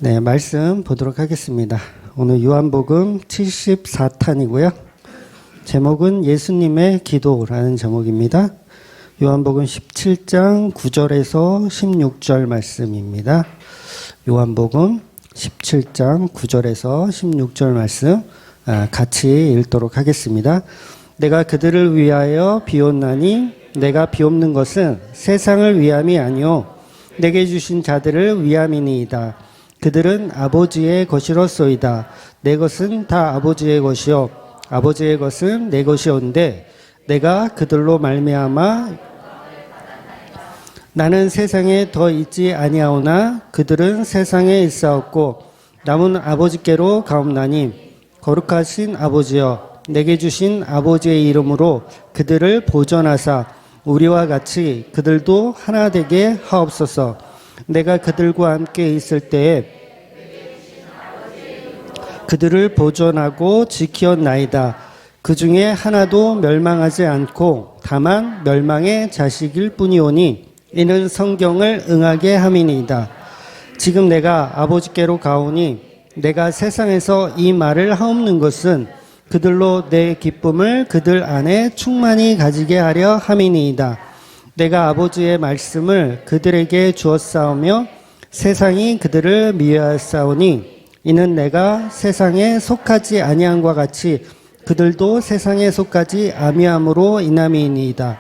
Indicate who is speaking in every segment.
Speaker 1: 네, 말씀 보도록 하겠습니다. 오늘 요한복음 74탄이고요. 제목은 예수님의 기도라는 제목입니다. 요한복음 17장 9절에서 16절 말씀입니다. 요한복음 17장 9절에서 16절 말씀 같이 읽도록 하겠습니다. 내가 그들을 위하여 비옵나니 내가 비옵는 것은 세상을 위함이 아니요 내게 주신 자들을 위함이니이다. 그들은 아버지의 것이로소이다. 내 것은 다 아버지의 것이요 아버지의 것은 내 것이온데 내가 그들로 말미암아 나는 세상에 더 있지 아니하오나 그들은 세상에 있사옵고 남은 아버지께로 가옵나니 거룩하신 아버지여 내게 주신 아버지의 이름으로 그들을 보존하사 우리와 같이 그들도 하나 되게 하옵소서. 내가 그들과 함께 있을 때에 그들을 보존하고 지키었나이다. 그 중에 하나도 멸망하지 않고 다만 멸망의 자식일 뿐이오니 이는 성경을 응하게 함이니이다. 지금 내가 아버지께로 가오니 내가 세상에서 이 말을 하옵는 것은 그들로 내 기쁨을 그들 안에 충만히 가지게 하려 함이니이다. 내가 아버지의 말씀을 그들에게 주었사오며 세상이 그들을 미워하사오니 이는 내가 세상에 속하지 아니함과 같이 그들도 세상에 속하지 아니함으로 인함이니이다.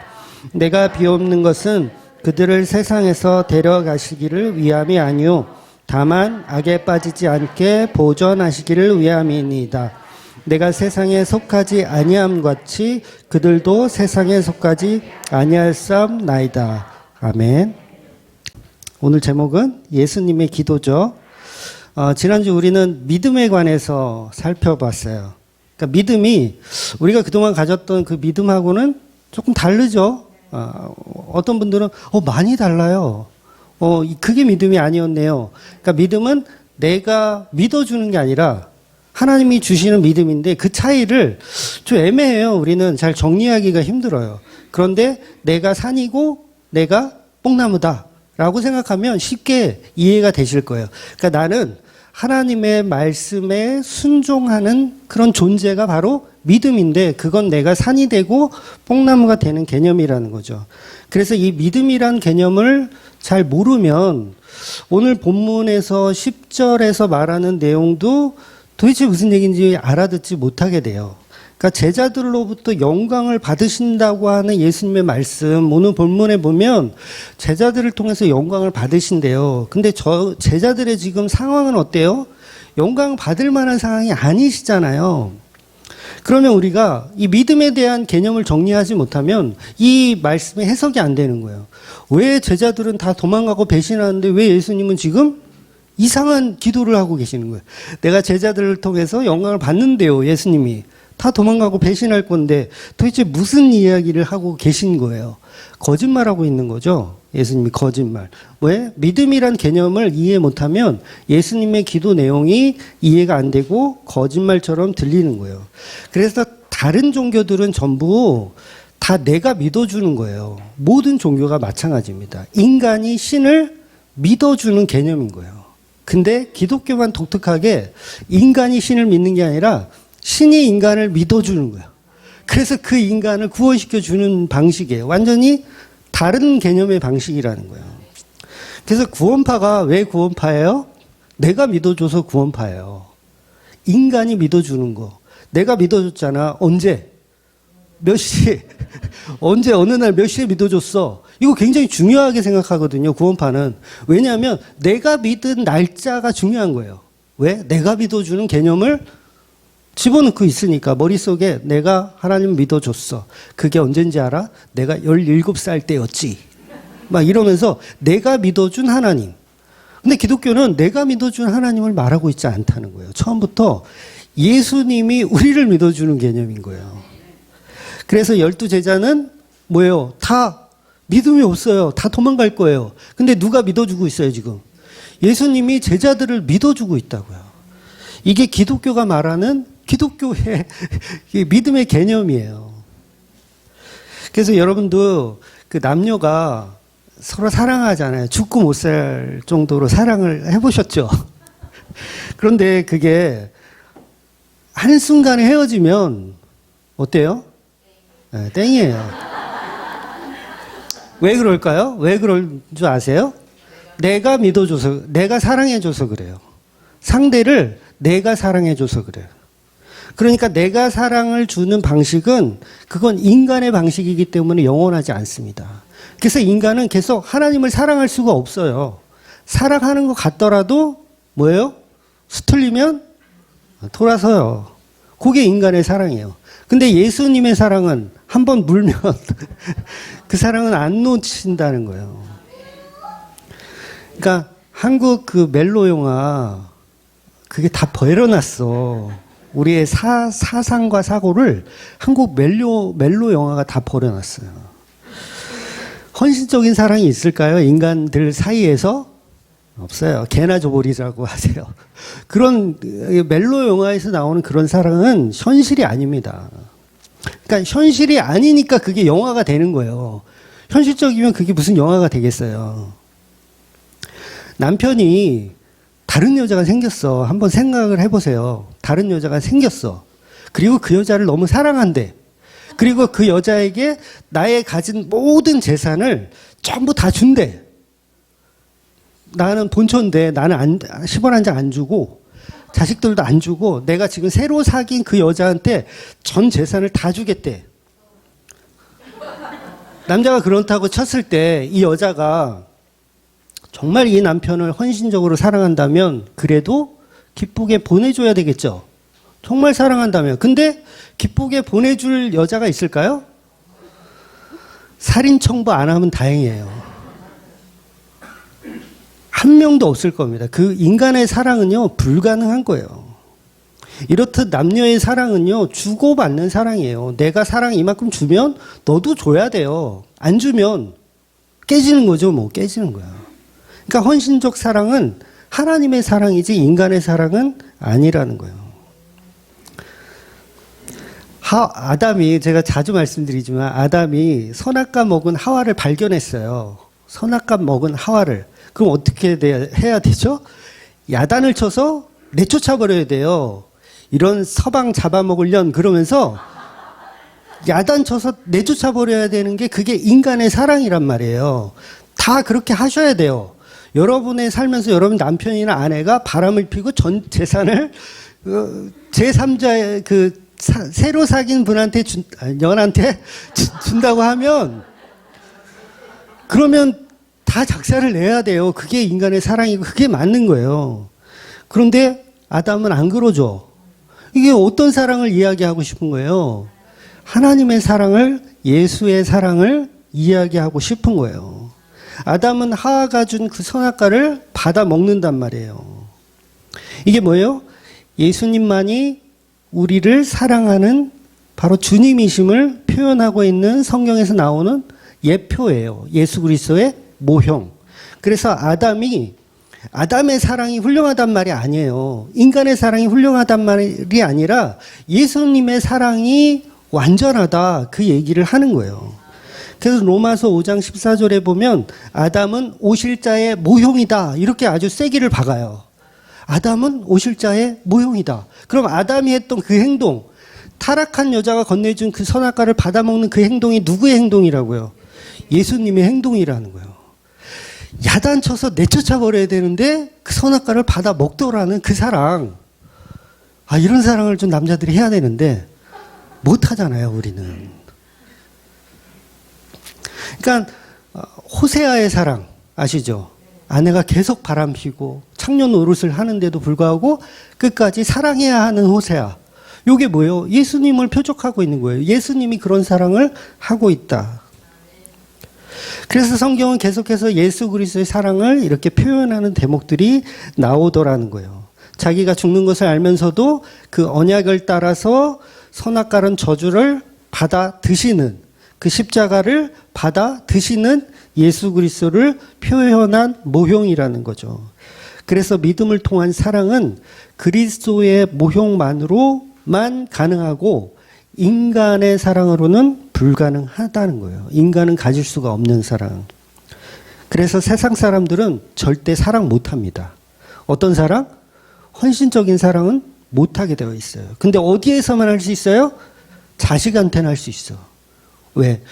Speaker 1: 내가 비옵는 것은 그들을 세상에서 데려가시기를 위함이 아니오 다만 악에 빠지지 않게 보존하시기를 위함이니이다. 내가 세상에 속하지 아니함 같이 그들도 세상에 속하지 아니할사옵나이다. 아멘. 오늘 제목은 예수님의 기도죠. 지난주 우리는 믿음에 관해서 살펴봤어요. 그러니까 믿음이 우리가 그동안 가졌던 그 믿음하고는 조금 다르죠. 어떤 분들은 많이 달라요. 그게 믿음이 아니었네요. 그러니까 믿음은 내가 믿어주는 게 아니라 하나님이 주시는 믿음인데 그 차이를 좀 애매해요. 우리는 잘 정리하기가 힘들어요. 그런데 내가 산이고 내가 뽕나무다라고 생각하면 쉽게 이해가 되실 거예요. 그러니까 나는 하나님의 말씀에 순종하는 그런 존재가 바로 믿음인데 그건 내가 산이 되고 뽕나무가 되는 개념이라는 거죠. 그래서 이 믿음이란 개념을 잘 모르면 오늘 본문에서 10절에서 말하는 내용도 도대체 무슨 얘기인지 알아듣지 못하게 돼요. 그러니까 제자들로부터 영광을 받으신다고 하는 예수님의 말씀, 오늘 본문에 보면 제자들을 통해서 영광을 받으신대요. 근데 제자들의 지금 상황은 어때요? 영광 받을 만한 상황이 아니시잖아요. 그러면 우리가 이 믿음에 대한 개념을 정리하지 못하면 이 말씀의 해석이 안 되는 거예요. 왜 제자들은 다 도망가고 배신하는데 왜 예수님은 지금 이상한 기도를 하고 계시는 거예요. 내가 제자들을 통해서 영광을 받는데요. 예수님이 다 도망가고 배신할 건데 도대체 무슨 이야기를 하고 계신 거예요. 거짓말하고 있는 거죠. 예수님이 거짓말. 왜? 믿음이란 개념을 이해 못하면 예수님의 기도 내용이 이해가 안 되고 거짓말처럼 들리는 거예요. 그래서 다른 종교들은 전부 다 내가 믿어주는 거예요. 모든 종교가 마찬가지입니다. 인간이 신을 믿어주는 개념인 거예요. 근데 기독교만 독특하게 인간이 신을 믿는 게 아니라 신이 인간을 믿어주는 거예요. 그래서 그 인간을 구원시켜주는 방식이에요. 완전히 다른 개념의 방식이라는 거예요. 그래서 구원파가 왜 구원파예요? 내가 믿어줘서 구원파예요. 인간이 믿어주는 거. 내가 믿어줬잖아. 언제? 몇 시에? 언제 어느 날 몇 시에 믿어줬어? 이거 굉장히 중요하게 생각하거든요. 구원파는. 왜냐하면 내가 믿은 날짜가 중요한 거예요. 왜? 내가 믿어주는 개념을 집어넣고 있으니까 머릿속에 내가 하나님 믿어줬어. 그게 언젠지 알아? 내가 17살 때였지. 막 이러면서 내가 믿어준 하나님. 근데 기독교는 내가 믿어준 하나님을 말하고 있지 않다는 거예요. 처음부터 예수님이 우리를 믿어주는 개념인 거예요. 그래서 12제자는 뭐예요? 다 믿음이 없어요. 다 도망갈 거예요. 근데 누가 믿어주고 있어요, 지금? 예수님이 제자들을 믿어주고 있다고요. 이게 기독교가 말하는 기독교의 믿음의 개념이에요. 그래서 여러분도 그 남녀가 서로 사랑하잖아요. 죽고 못 살 정도로 사랑을 해보셨죠? 그런데 그게 한순간에 헤어지면 어때요? 네, 땡이에요. 왜 그럴까요? 왜 그럴 줄 아세요? 내가 믿어줘서, 내가 사랑해줘서 그래요. 상대를 내가 사랑해줘서 그래요. 그러니까 내가 사랑을 주는 방식은 그건 인간의 방식이기 때문에 영원하지 않습니다. 그래서 인간은 계속 하나님을 사랑할 수가 없어요. 사랑하는 것 같더라도 뭐예요? 수틀리면 돌아서요. 그게 인간의 사랑이에요. 근데 예수님의 사랑은 한번 물면 그 사랑은 안 놓친다는 거예요. 그러니까 한국 그 멜로 영화 그게 다 버려놨어. 우리의 사상과 사고를 한국 멜로 영화가 다 버려놨어요. 헌신적인 사랑이 있을까요? 인간들 사이에서? 없어요. 개나 줘버리자고 하세요. 그런 멜로 영화에서 나오는 그런 사랑은 현실이 아닙니다. 그러니까 현실이 아니니까 그게 영화가 되는 거예요. 현실적이면 그게 무슨 영화가 되겠어요. 남편이 다른 여자가 생겼어. 한번 생각을 해보세요. 다른 여자가 생겼어. 그리고 그 여자를 너무 사랑한대. 그리고 그 여자에게 나의 가진 모든 재산을 전부 다 준대. 나는 본초인데 나는 10원 한 장 안 주고 자식들도 안 주고 내가 지금 새로 사귄 그 여자한테 전 재산을 다 주겠대. 남자가 그렇다고 쳤을 때 이 여자가 정말 이 남편을 헌신적으로 사랑한다면 그래도 기쁘게 보내줘야 되겠죠. 정말 사랑한다면. 근데 기쁘게 보내줄 여자가 있을까요? 살인 청부 안 하면 다행이에요. 한 명도 없을 겁니다. 그 인간의 사랑은요, 불가능한 거예요. 이렇듯 남녀의 사랑은요, 주고받는 사랑이에요. 내가 사랑 이만큼 주면 너도 줘야 돼요. 안 주면 깨지는 거죠, 뭐. 깨지는 거야. 그러니까 헌신적 사랑은 하나님의 사랑이지 인간의 사랑은 아니라는 거예요. 아담이, 제가 자주 말씀드리지만 아담이 선악과 먹은 하와를 발견했어요. 선악과 먹은 하와를. 그럼 어떻게 해야 되죠? 야단을 쳐서 내쫓아 버려야 돼요. 이런 서방 잡아먹으련 그러면서 야단 쳐서 내쫓아 버려야 되는 게 그게 인간의 사랑이란 말이에요. 다 그렇게 하셔야 돼요. 여러분의 살면서 여러분 남편이나 아내가 바람을 피고 전 재산을 제3자의 새로 사귄 분한테 연한테 준다고 하면 그러면 다 작사를 내야 돼요. 그게 인간의 사랑이고 그게 맞는 거예요. 그런데 아담은 안 그러죠. 이게 어떤 사랑을 이야기하고 싶은 거예요? 하나님의 사랑을, 예수의 사랑을 이야기하고 싶은 거예요. 아담은 하와가 준 그 선악과를 받아 먹는단 말이에요. 이게 뭐예요? 예수님만이 우리를 사랑하는 바로 주님이심을 표현하고 있는 성경에서 나오는 예표예요. 예수 그리스도의 모형. 그래서 아담의 사랑이 훌륭하단 말이 아니에요. 인간의 사랑이 훌륭하단 말이 아니라 예수님의 사랑이 완전하다, 그 얘기를 하는 거예요. 그래서 로마서 5장 14절에 보면 아담은 오실 자의 모형이다, 이렇게 아주 세기를 박아요. 아담은 오실 자의 모형이다. 그럼 아담이 했던 그 행동, 타락한 여자가 건네준 그 선악과를 받아먹는 그 행동이 누구의 행동이라고요? 예수님의 행동이라는 거예요. 야단쳐서 내쫓아 버려야 되는데 그 선악과를 받아 먹더라는 그 사랑. 이런 사랑을 좀 남자들이 해야 되는데 못 하잖아요, 우리는. 그러니까 호세아의 사랑 아시죠? 아내가 계속 바람피고 창녀 노릇을 하는데도 불구하고 끝까지 사랑해야 하는 호세아. 이게 뭐예요? 예수님을 표적하고 있는 거예요. 예수님이 그런 사랑을 하고 있다. 그래서 성경은 계속해서 예수 그리스도의 사랑을 이렇게 표현하는 대목들이 나오더라는 거예요. 자기가 죽는 것을 알면서도 그 언약을 따라서 선악과는 저주를 받아 드시는, 그 십자가를 받아 드시는 예수 그리스도를 표현한 모형이라는 거죠. 그래서 믿음을 통한 사랑은 그리스도의 모형만으로만 가능하고 인간의 사랑으로는 불가능하다는 거예요. 인간은 가질 수가 없는 사랑. 그래서 세상 사람들은 절대 사랑 못합니다. 어떤 사랑? 헌신적인 사랑은 못하게 되어 있어요. 근데 어디에서만 할 수 있어요? 자식한테는 할 수 있어. 왜?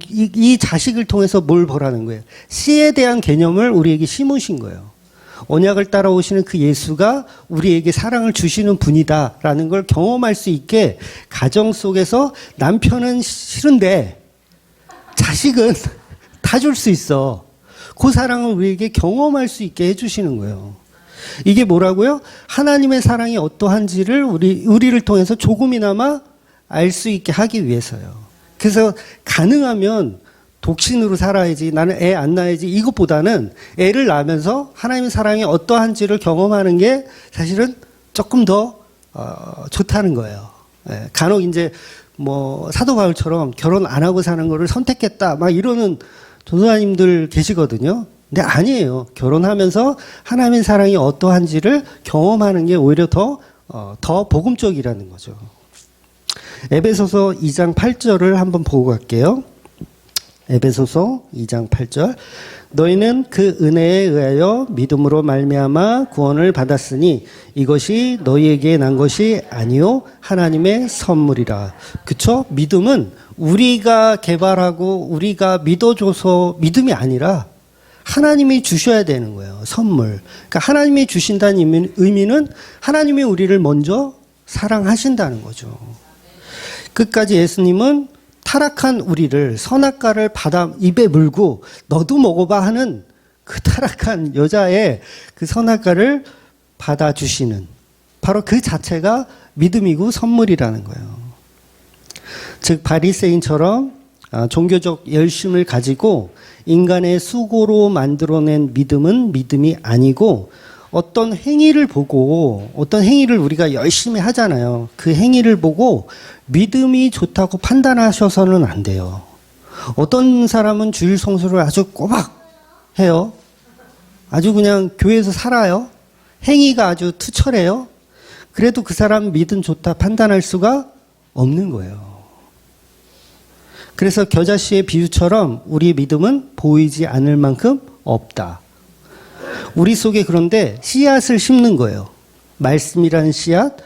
Speaker 1: 이 자식을 통해서 뭘 보라는 거예요? 씨에 대한 개념을 우리에게 심으신 거예요. 언약을 따라오시는 그 예수가 우리에게 사랑을 주시는 분이다라는 걸 경험할 수 있게 가정 속에서 남편은 싫은데 자식은 다 줄 수 있어. 그 사랑을 우리에게 경험할 수 있게 해주시는 거예요. 이게 뭐라고요? 하나님의 사랑이 어떠한지를 우리를 통해서 조금이나마 알 수 있게 하기 위해서요. 그래서 가능하면 독신으로 살아야지, 나는 애 안 낳아야지, 이것보다는 애를 낳으면서 하나님의 사랑이 어떠한지를 경험하는 게 사실은 조금 더 좋다는 거예요. 예, 간혹 이제 뭐 사도 바울처럼 결혼 안 하고 사는 거를 선택했다 막 이러는 전도사님들 계시거든요. 근데 아니에요. 결혼하면서 하나님의 사랑이 어떠한지를 경험하는 게 오히려 더 복음적이라는 거죠. 에베소서 2장 8절을 한번 보고 갈게요. 에베소서 2장 8절. 너희는 그 은혜에 의하여 믿음으로 말미암아 구원을 받았으니 이것이 너희에게 난 것이 아니요 하나님의 선물이라. 그쵸? 믿음은 우리가 개발하고 우리가 믿어줘서 믿음이 아니라 하나님이 주셔야 되는 거예요. 선물. 그러니까 하나님이 주신다는 의미는 하나님이 우리를 먼저 사랑하신다는 거죠. 끝까지 예수님은 타락한 우리를 선악과를 받아 입에 물고 너도 먹어봐 하는 그 타락한 여자의 그 선악과를 받아주시는 바로 그 자체가 믿음이고 선물이라는 거예요. 즉 바리새인처럼 종교적 열심을 가지고 인간의 수고로 만들어낸 믿음은 믿음이 아니고 어떤 행위를 보고 어떤 행위를 우리가 열심히 하잖아요. 그 행위를 보고 믿음이 좋다고 판단하셔서는 안 돼요. 어떤 사람은 주일 성수를 아주 꼬박 해요. 아주 그냥 교회에서 살아요. 행위가 아주 투철해요. 그래도 그 사람 믿음 좋다 판단할 수가 없는 거예요. 그래서 겨자씨의 비유처럼 우리의 믿음은 보이지 않을 만큼 없다. 우리 속에 그런데 씨앗을 심는 거예요. 말씀이라는 씨앗,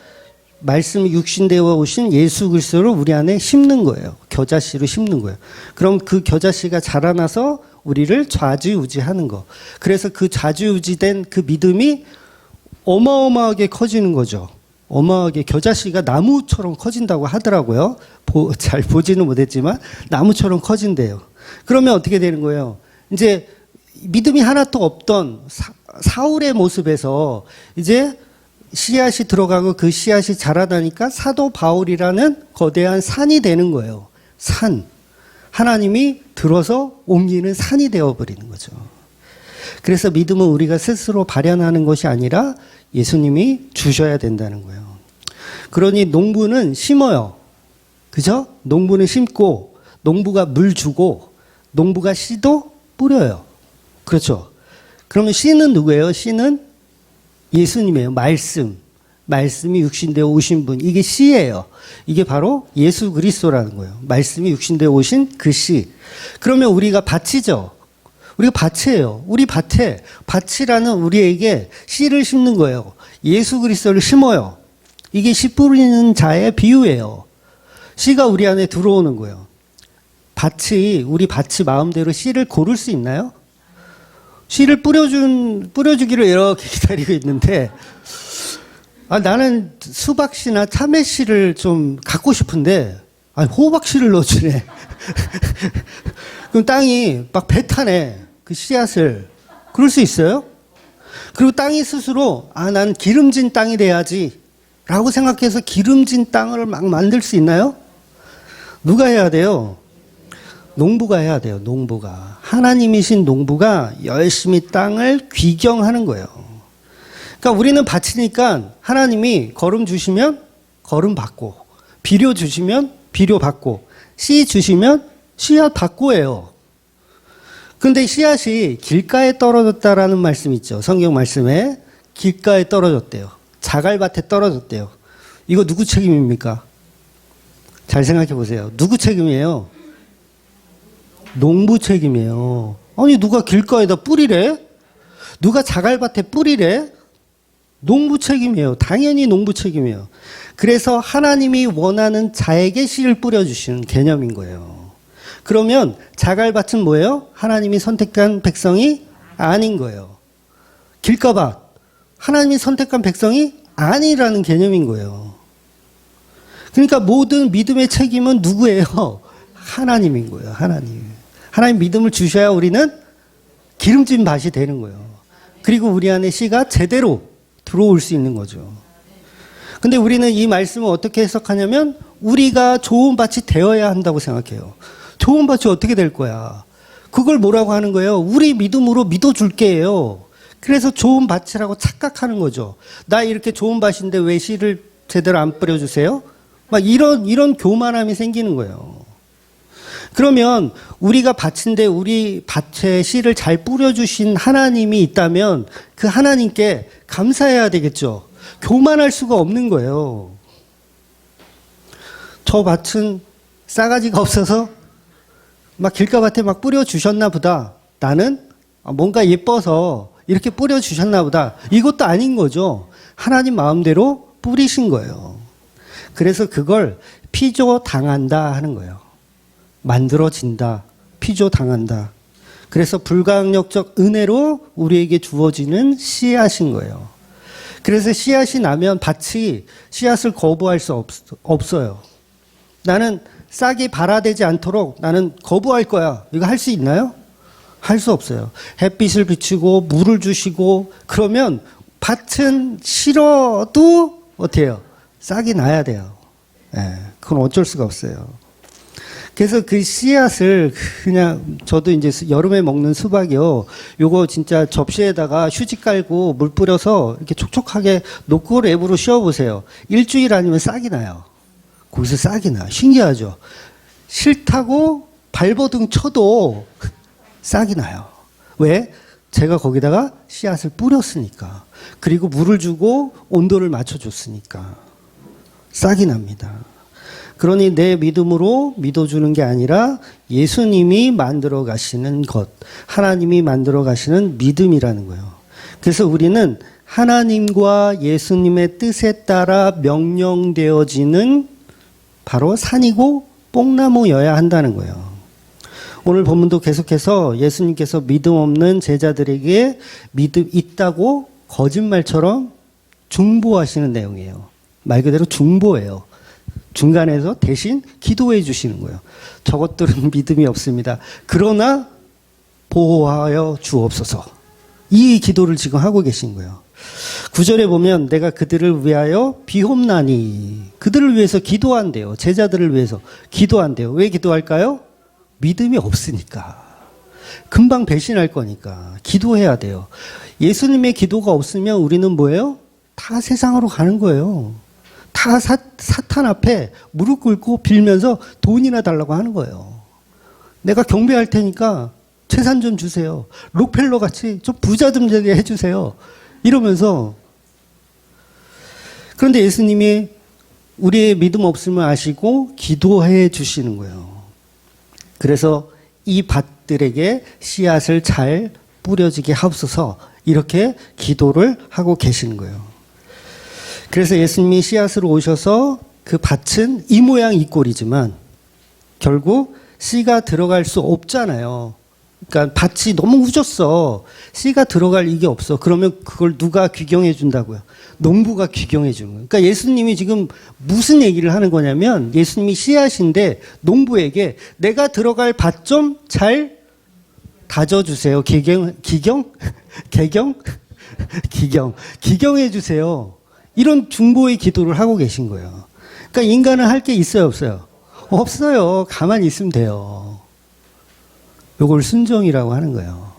Speaker 1: 말씀이 육신되어 오신 예수 그리스도를 우리 안에 심는 거예요. 겨자씨로 심는 거예요. 그럼 그 겨자씨가 자라나서 우리를 좌지우지하는 거. 그래서 그 좌지우지된 그 믿음이 어마어마하게 커지는 거죠. 어마하게 겨자씨가 나무처럼 커진다고 하더라고요. 잘 보지는 못했지만 나무처럼 커진대요. 그러면 어떻게 되는 거예요? 이제 믿음이 하나도 없던 사울의 모습에서 이제 씨앗이 들어가고 그 씨앗이 자라나니까 사도 바울이라는 거대한 산이 되는 거예요. 산. 하나님이 들어서 옮기는 산이 되어버리는 거죠. 그래서 믿음은 우리가 스스로 발현하는 것이 아니라 예수님이 주셔야 된다는 거예요. 그러니 농부는 심어요. 그죠? 농부는 심고, 농부가 물 주고, 농부가 씨도 뿌려요. 그렇죠? 그러면 씨는 누구예요? 씨는 예수님이에요. 말씀. 말씀이 육신되어 오신 분. 이게 씨예요. 이게 바로 예수 그리스도라는 거예요. 말씀이 육신되어 오신 그 씨. 그러면 우리가 밭이죠. 우리가 밭이에요. 우리 밭이라는 우리에게 씨를 심는 거예요. 예수 그리스도를 심어요. 이게 씨 뿌리는 자의 비유예요. 씨가 우리 안에 들어오는 거예요. 우리 밭이 마음대로 씨를 고를 수 있나요? 씨를 뿌려주기를 이렇게 기다리고 있는데, 나는 수박씨나 참외씨를 좀 갖고 싶은데, 호박씨를 넣어주네. 그럼 땅이 막 뱉어내. 그 씨앗을. 그럴 수 있어요? 그리고 땅이 스스로, 난 기름진 땅이 돼야지. 라고 생각해서 기름진 땅을 막 만들 수 있나요? 누가 해야 돼요? 농부가 해야 돼요. 농부가. 하나님이신 농부가 열심히 땅을 귀경하는 거예요. 그러니까 우리는 밭이니까 하나님이 거름 주시면 거름 받고, 비료 주시면 비료 받고, 씨 주시면 씨앗 받고 해요. 근데 씨앗이 길가에 떨어졌다라는 말씀 있죠. 성경 말씀에 길가에 떨어졌대요. 자갈밭에 떨어졌대요. 이거 누구 책임입니까? 잘 생각해 보세요. 누구 책임이에요? 농부 책임이에요. 아니 누가 길가에다 뿌리래? 누가 자갈밭에 뿌리래? 농부 책임이에요. 당연히 농부 책임이에요. 그래서 하나님이 원하는 자에게 씨를 뿌려주시는 개념인 거예요. 그러면 자갈밭은 뭐예요? 하나님이 선택한 백성이 아닌 거예요. 길가밭, 하나님이 선택한 백성이 아니라는 개념인 거예요. 그러니까 모든 믿음의 책임은 누구예요? 하나님인 거예요. 하나님 믿음을 주셔야 우리는 기름진 밭이 되는 거예요. 그리고 우리 안에 씨가 제대로 들어올 수 있는 거죠. 근데 우리는 이 말씀을 어떻게 해석하냐면 우리가 좋은 밭이 되어야 한다고 생각해요. 좋은 밭이 어떻게 될 거야? 그걸 뭐라고 하는 거예요? 우리 믿음으로 믿어줄게요. 그래서 좋은 밭이라고 착각하는 거죠. 나 이렇게 좋은 밭인데 왜 씨를 제대로 안 뿌려주세요? 막 이런 교만함이 생기는 거예요. 그러면 우리가 밭인데 우리 밭에 씨를 잘 뿌려주신 하나님이 있다면 그 하나님께 감사해야 되겠죠. 교만할 수가 없는 거예요. 저 밭은 싸가지가 없어서 막 길가밭에 막 뿌려주셨나 보다. 나는 뭔가 예뻐서 이렇게 뿌려주셨나 보다. 이것도 아닌 거죠. 하나님 마음대로 뿌리신 거예요. 그래서 그걸 피조당한다 하는 거예요. 만들어진다. 피조당한다. 그래서 불가항력적 은혜로 우리에게 주어지는 씨앗인 거예요. 그래서 씨앗이 나면 밭이 씨앗을 거부할 수 없어요. 나는 싹이 발아되지 않도록 나는 거부할 거야. 이거 할 수 있나요? 할 수 없어요. 햇빛을 비추고 물을 주시고 그러면 밭은 싫어도 어떻게 해요? 싹이 나야 돼요. 그건 어쩔 수가 없어요. 그래서 그 씨앗을 그냥 저도 이제 여름에 먹는 수박이요. 요거 진짜 접시에다가 휴지 깔고 물 뿌려서 이렇게 촉촉하게 놓고 랩으로 씌워보세요. 일주일 아니면 싹이 나요. 거기서 싹이 나요. 신기하죠? 싫다고 발버둥 쳐도 싹이 나요. 왜? 제가 거기다가 씨앗을 뿌렸으니까. 그리고 물을 주고 온도를 맞춰줬으니까. 싹이 납니다. 그러니 내 믿음으로 믿어주는 게 아니라 예수님이 만들어 가시는 것, 하나님이 만들어 가시는 믿음이라는 거예요. 그래서 우리는 하나님과 예수님의 뜻에 따라 명령되어지는 바로 산이고 뽕나무여야 한다는 거예요. 오늘 본문도 계속해서 예수님께서 믿음 없는 제자들에게 믿음 있다고 거짓말처럼 중보하시는 내용이에요. 말 그대로 중보예요. 중간에서 대신 기도해 주시는 거예요. 저것들은 믿음이 없습니다. 그러나 보호하여 주옵소서. 이 기도를 지금 하고 계신 거예요. 9절에 보면 내가 그들을 위하여 비옵나니 그들을 위해서 기도한대요. 제자들을 위해서 기도한대요. 왜 기도할까요? 믿음이 없으니까. 금방 배신할 거니까 기도해야 돼요. 예수님의 기도가 없으면 우리는 뭐예요? 다 세상으로 가는 거예요. 다 사탄 앞에 무릎 꿇고 빌면서 돈이나 달라고 하는 거예요. 내가 경배할 테니까 재산 좀 주세요. 록펠러 같이 좀 부자 좀 되게 해주세요. 이러면서. 그런데 예수님이 우리의 믿음 없음을 아시고 기도해 주시는 거예요. 그래서 이 밭들에게 씨앗을 잘 뿌려지게 하옵소서 이렇게 기도를 하고 계시는 거예요. 그래서 예수님이 씨앗으로 오셔서 그 밭은 이 모양 이 꼴이지만 결국 씨가 들어갈 수 없잖아요. 그러니까 밭이 너무 후졌어. 씨가 들어갈 이게 없어. 그러면 그걸 누가 귀경해 준다고요? 농부가 귀경해 주는 거예요. 그러니까 예수님이 지금 무슨 얘기를 하는 거냐면 예수님이 씨앗인데 농부에게 내가 들어갈 밭 좀 잘 다져주세요. 기경해 주세요. 이런 중보의 기도를 하고 계신 거예요. 그러니까 인간은 할 게 있어요, 없어요? 없어요. 가만히 있으면 돼요. 요걸 순종이라고 하는 거예요.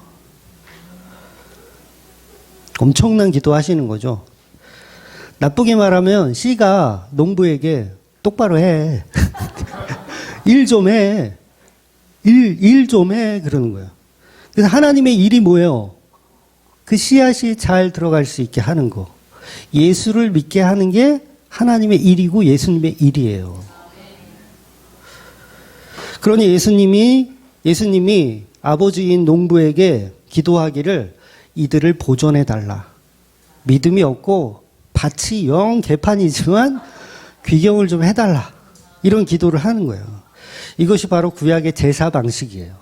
Speaker 1: 엄청난 기도 하시는 거죠. 나쁘게 말하면 씨가 농부에게 똑바로 해. 일 좀 해. 일 좀 해. 그러는 거예요. 그래서 하나님의 일이 뭐예요? 그 씨앗이 잘 들어갈 수 있게 하는 거. 예수를 믿게 하는 게 하나님의 일이고 예수님의 일이에요. 그러니 예수님이 아버지인 농부에게 기도하기를 이들을 보존해 달라. 믿음이 없고 밭이 영 개판이지만 귀경을 좀 해달라. 이런 기도를 하는 거예요. 이것이 바로 구약의 제사 방식이에요.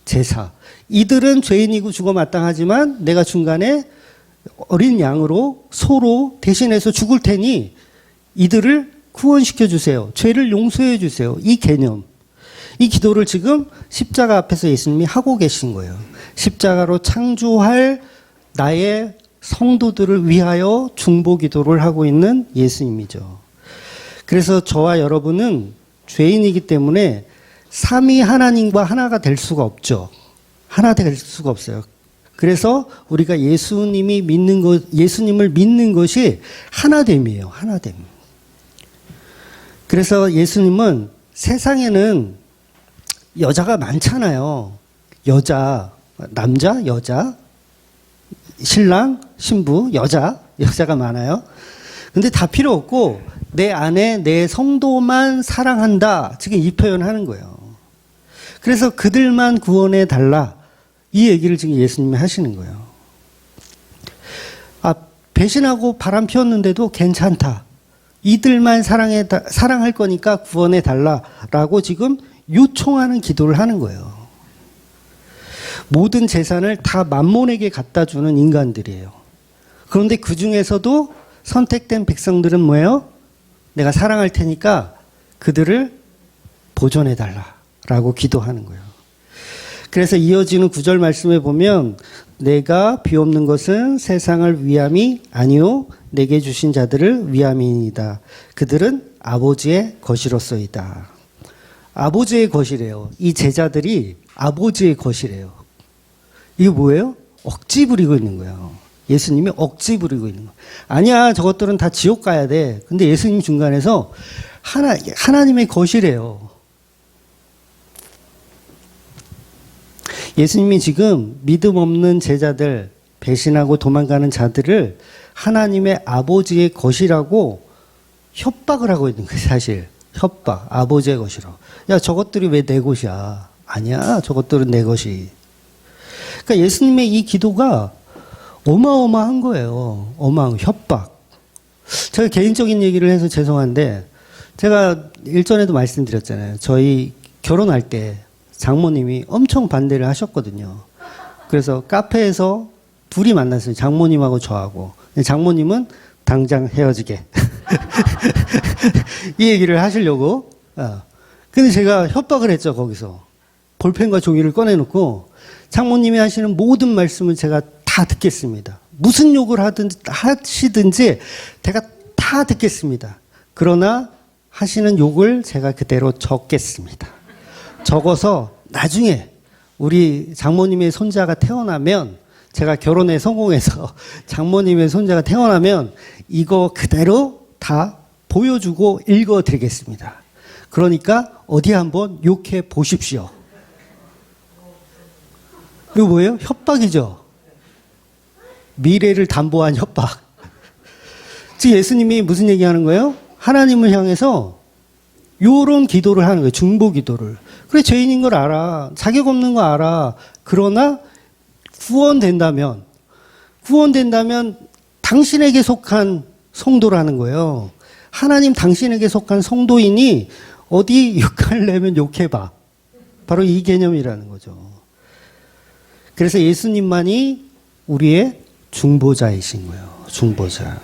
Speaker 1: 제사. 이들은 죄인이고 죽어 마땅하지만 내가 중간에 어린 양으로 소로 대신해서 죽을 테니 이들을 구원시켜 주세요. 죄를 용서해 주세요. 이 개념. 이 기도를 지금 십자가 앞에서 예수님이 하고 계신 거예요. 십자가로 창조할 나의 성도들을 위하여 중보 기도를 하고 있는 예수님이죠. 그래서 저와 여러분은 죄인이기 때문에 삼위 하나님과 하나가 될 수가 없죠. 하나 될 수가 없어요. 그래서 우리가 예수님을 믿는 것이 하나됨이에요. 하나됨. 그래서 예수님은 세상에는 여자가 많잖아요. 남자, 여자, 신랑, 신부, 여자가 많아요. 근데 다 필요 없고 내 안에 내 성도만 사랑한다. 지금 이 표현하는 거예요. 그래서 그들만 구원해 달라. 이 얘기를 지금 예수님이 하시는 거예요. 배신하고 바람 피웠는데도 괜찮다. 이들만 사랑할 거니까 구원해 달라라고 지금 요청하는 기도를 하는 거예요. 모든 재산을 다 만몬에게 갖다 주는 인간들이에요. 그런데 그 중에서도 선택된 백성들은 뭐예요? 내가 사랑할 테니까 그들을 보존해 달라라고 기도하는 거예요. 그래서 이어지는 9절 말씀에 보면 내가 비옵는 것은 세상을 위함이 아니요 내게 주신 자들을 위함이니이다. 그들은 아버지의 것이로소이다. 아버지의 것이래요. 이 제자들이 아버지의 것이래요. 이게 뭐예요? 억지 부리고 있는 거예요. 예수님이 억지 부리고 있는 거예요. 아니야, 저것들은 다 지옥 가야 돼. 근데 예수님 중간에서 하나님의 것이래요. 예수님이 지금 믿음 없는 제자들, 배신하고 도망가는 자들을 하나님의 아버지의 것이라고 협박을 하고 있는 거예요, 사실. 협박, 아버지의 것이라고. 야, 저것들이 왜 내 것이야? 아니야, 저것들은 내 것이. 그러니까 예수님의 이 기도가 어마어마한 거예요. 어마어마한 협박. 제가 개인적인 얘기를 해서 죄송한데, 제가 일전에도 말씀드렸잖아요. 저희 결혼할 때 장모님이 엄청 반대를 하셨거든요. 그래서 카페에서 둘이 만났어요. 장모님하고 저하고. 장모님은 당장 헤어지게. 이 얘기를 하시려고. 근데 제가 협박을 했죠, 거기서. 볼펜과 종이를 꺼내놓고 장모님이 하시는 모든 말씀을 제가 다 듣겠습니다. 무슨 욕을 하시든지 제가 다 듣겠습니다. 그러나 하시는 욕을 제가 그대로 적겠습니다. 적어서 나중에 우리 장모님의 손자가 태어나면 제가 결혼에 성공해서 장모님의 손자가 태어나면 이거 그대로 다 보여주고 읽어드리겠습니다. 그러니까 어디 한번 욕해 보십시오. 이거 뭐예요? 협박이죠. 미래를 담보한 협박. 지금 예수님이 무슨 얘기하는 거예요? 하나님을 향해서 요런 기도를 하는 거예요. 중보 기도를. 그래, 죄인인 걸 알아. 자격 없는 거 알아. 그러나 구원된다면 당신에게 속한 성도라는 거예요. 하나님 당신에게 속한 성도이니 어디 욕할려면 욕해봐. 바로 이 개념이라는 거죠. 그래서 예수님만이 우리의 중보자이신 거예요. 중보자.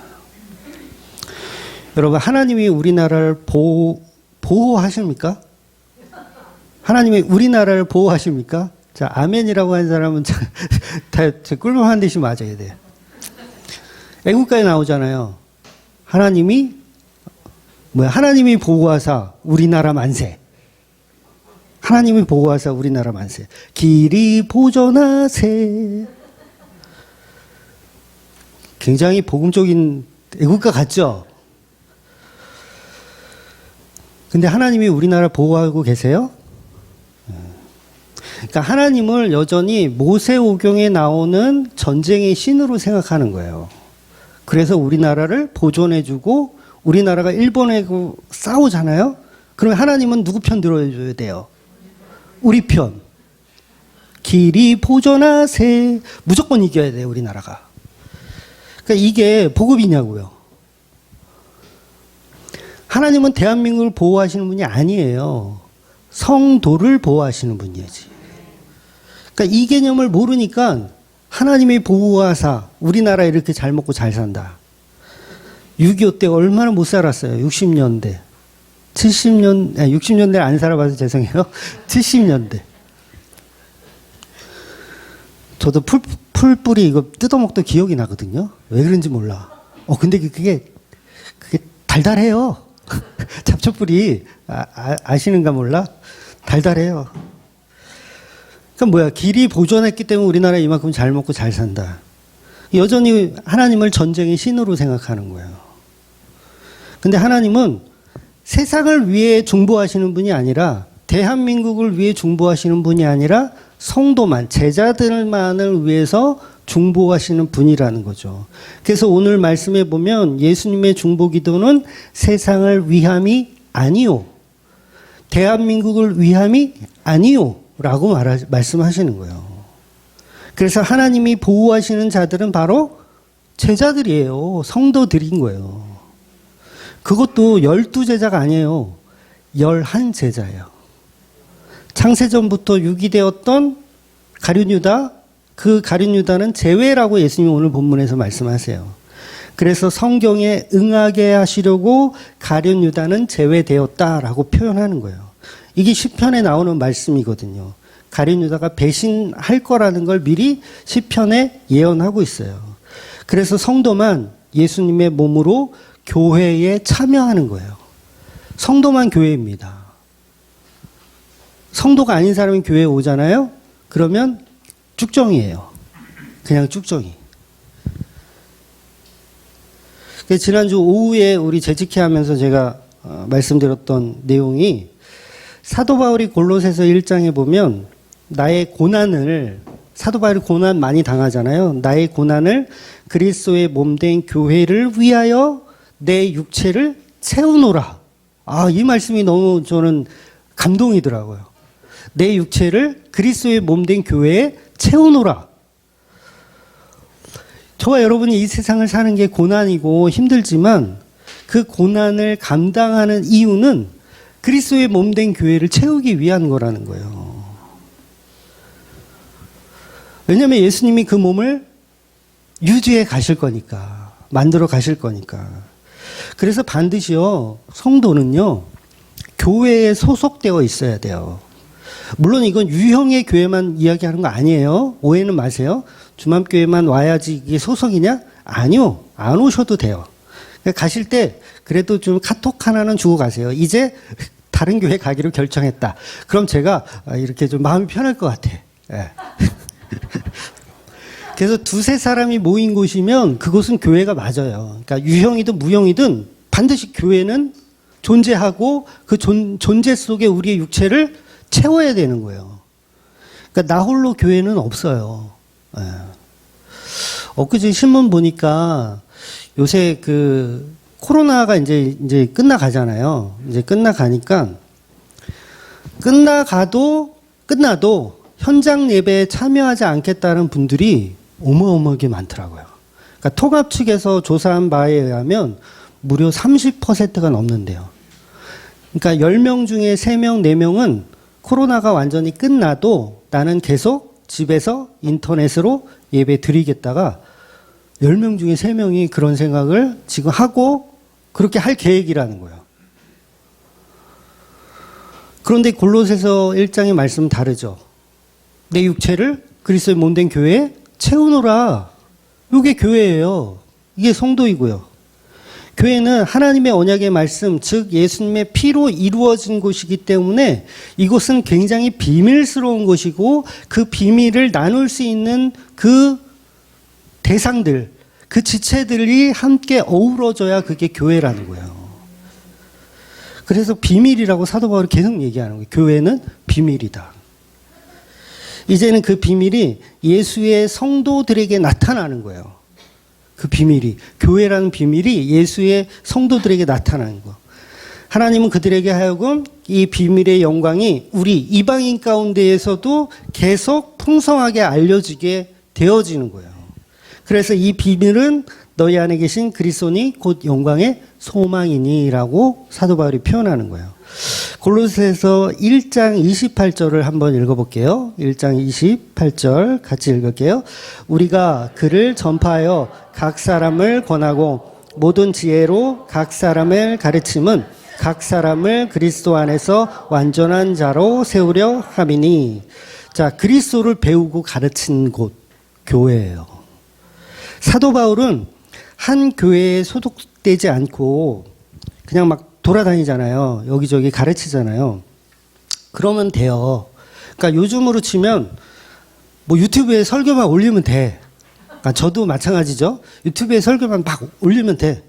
Speaker 1: 여러분, 하나님이 우리나라를 보호하십니까? 하나님이 우리나라를 보호하십니까? 자, 아멘이라고 하는 사람은 다 꿀밤 한 대씩 맞아야 돼요. 애국가에 나오잖아요. 하나님이 보호하사 우리나라 만세. 하나님이 보호하사 우리나라 만세. 길이 보존하세. 굉장히 복음적인 애국가 같죠? 근데 하나님이 우리나라 보호하고 계세요? 그러니까 하나님을 여전히 모세오경에 나오는 전쟁의 신으로 생각하는 거예요. 그래서 우리나라를 보존해주고 우리나라가 일본하고 싸우잖아요. 그럼 하나님은 누구 편 들어줘야 돼요? 우리 편. 길이 보존하세. 무조건 이겨야 돼요, 우리나라가. 그러니까 이게 복음이냐고요. 하나님은 대한민국을 보호하시는 분이 아니에요. 성도를 보호하시는 분이지. 그러니까 이 개념을 모르니까 하나님이 보호하사 우리나라 이렇게 잘 먹고 잘 산다. 6.25 때 얼마나 못 살았어요. 60년대. 60년대 안 살아봐서 죄송해요. 70년대. 저도 풀뿌리 이거 뜯어먹던 기억이 나거든요. 왜 그런지 몰라. 근데 그게 달달해요. 잡초뿌리. 아시는가 몰라? 달달해요. 그럼 뭐야? 길이 보존했기 때문에 우리나라 이만큼 잘 먹고 잘 산다. 여전히 하나님을 전쟁의 신으로 생각하는 거예요. 근데 하나님은 세상을 위해 중보하시는 분이 아니라 대한민국을 위해 중보하시는 분이 아니라 성도만, 제자들만을 위해서 중보하시는 분이라는 거죠. 그래서 오늘 말씀에 보면 예수님의 중보 기도는 세상을 위함이 아니요. 대한민국을 위함이 아니요. 라고 말씀하시는 거예요. 그래서 하나님이 보호하시는 자들은 바로 제자들이에요. 성도들인 거예요. 그것도 12제자가 아니에요. 11제자예요. 창세전부터 유기되었던 가룟유다, 그 가룟유다는 제외라고 예수님이 오늘 본문에서 말씀하세요. 그래서 성경에 응하게 하시려고 가룟유다는 제외되었다라고 표현하는 거예요. 이게 시편에 나오는 말씀이거든요. 가룟유다가 배신할 거라는 걸 미리 시편에 예언하고 있어요. 그래서 성도만 예수님의 몸으로 교회에 참여하는 거예요. 성도만 교회입니다. 성도가 아닌 사람이 교회에 오잖아요? 그러면 쭉정이에요. 그냥 쭉정이. 지난주 오후에 우리 재직회 하면서 제가 말씀드렸던 내용이 사도 바울이 골로새서 1장에 보면 나의 고난을, 사도 바울이 고난 많이 당하잖아요. 나의 고난을 그리스도의 몸된 교회를 위하여 내 육체를 채우노라. 이 말씀이 너무 저는 감동이더라고요. 내 육체를 그리스도의 몸된 교회에 채우노라. 저와 여러분이 이 세상을 사는 게 고난이고 힘들지만 그 고난을 감당하는 이유는 그리스도의 몸된 교회를 채우기 위한 거라는 거예요. 왜냐하면 예수님이 그 몸을 유지해 가실 거니까, 만들어 가실 거니까. 그래서 반드시요, 성도는요, 교회에 소속되어 있어야 돼요. 물론 이건 유형의 교회만 이야기하는 거 아니에요. 오해는 마세요. 주맘교회만 와야지 이게 소속이냐? 아니요. 안 오셔도 돼요. 가실 때 그래도 좀 카톡 하나는 주고 가세요. 이제 다른 교회 가기로 결정했다. 그럼 제가 이렇게 좀 마음이 편할 것 같아. 네. 그래서 두세 사람이 모인 곳이면 그곳은 교회가 맞아요. 그러니까 유형이든 무형이든 반드시 교회는 존재하고 그 존재 속에 우리의 육체를 채워야 되는 거예요. 그러니까 나 홀로 교회는 없어요. 네. 엊그제 신문 보니까 요새 그 코로나가 이제 끝나가잖아요. 이제 끝나가니까 끝나도 현장 예배에 참여하지 않겠다는 분들이 어마어마하게 많더라고요. 그러니까 통합 측에서 조사한 바에 의하면 무려 30%가 넘는데요. 그러니까 10명 중에 3명, 4명은 코로나가 완전히 끝나도 나는 계속 집에서 인터넷으로 예배 드리겠다가 10명 중에 3명이 그런 생각을 지금 하고 그렇게 할 계획이라는 거예요. 그런데 골로새서 1장의 말씀은 다르죠. 내 육체를 그리스도의 몸된 교회에 채우노라. 이게 교회예요. 이게 성도이고요. 교회는 하나님의 언약의 말씀, 즉 예수님의 피로 이루어진 곳이기 때문에 이곳은 굉장히 비밀스러운 곳이고 그 비밀을 나눌 수 있는 그 대상들, 그 지체들이 함께 어우러져야 그게 교회라는 거예요. 그래서 비밀이라고 사도 바울이 계속 얘기하는 거예요. 교회는 비밀이다. 이제는 그 비밀이 예수의 성도들에게 나타나는 거예요. 그 비밀이, 교회라는 비밀이 예수의 성도들에게 나타나는 거. 하나님은 그들에게 하여금 이 비밀의 영광이 우리 이방인 가운데에서도 계속 풍성하게 알려지게 되어지는 거예요. 그래서 이 비밀은 너희 안에 계신 그리스도니 곧 영광의 소망이니라고 사도 바울이 표현하는 거예요. 골로새서 1장 28절을 한번 읽어볼게요. 1장 28절 같이 읽을게요. 우리가 그를 전파하여 각 사람을 권하고 모든 지혜로 각 사람을 가르침은 각 사람을 그리스도 안에서 완전한 자로 세우려 함이니. 자, 그리스도를 배우고 가르친 곳 교회예요. 사도 바울은 한 교회에 소속되지 않고 그냥 막 돌아다니잖아요. 여기저기 가르치잖아요. 그러면 돼요. 그러니까 요즘으로 치면 뭐 유튜브에 설교만 올리면 돼. 그러니까 저도 마찬가지죠. 유튜브에 설교만 막 올리면 돼.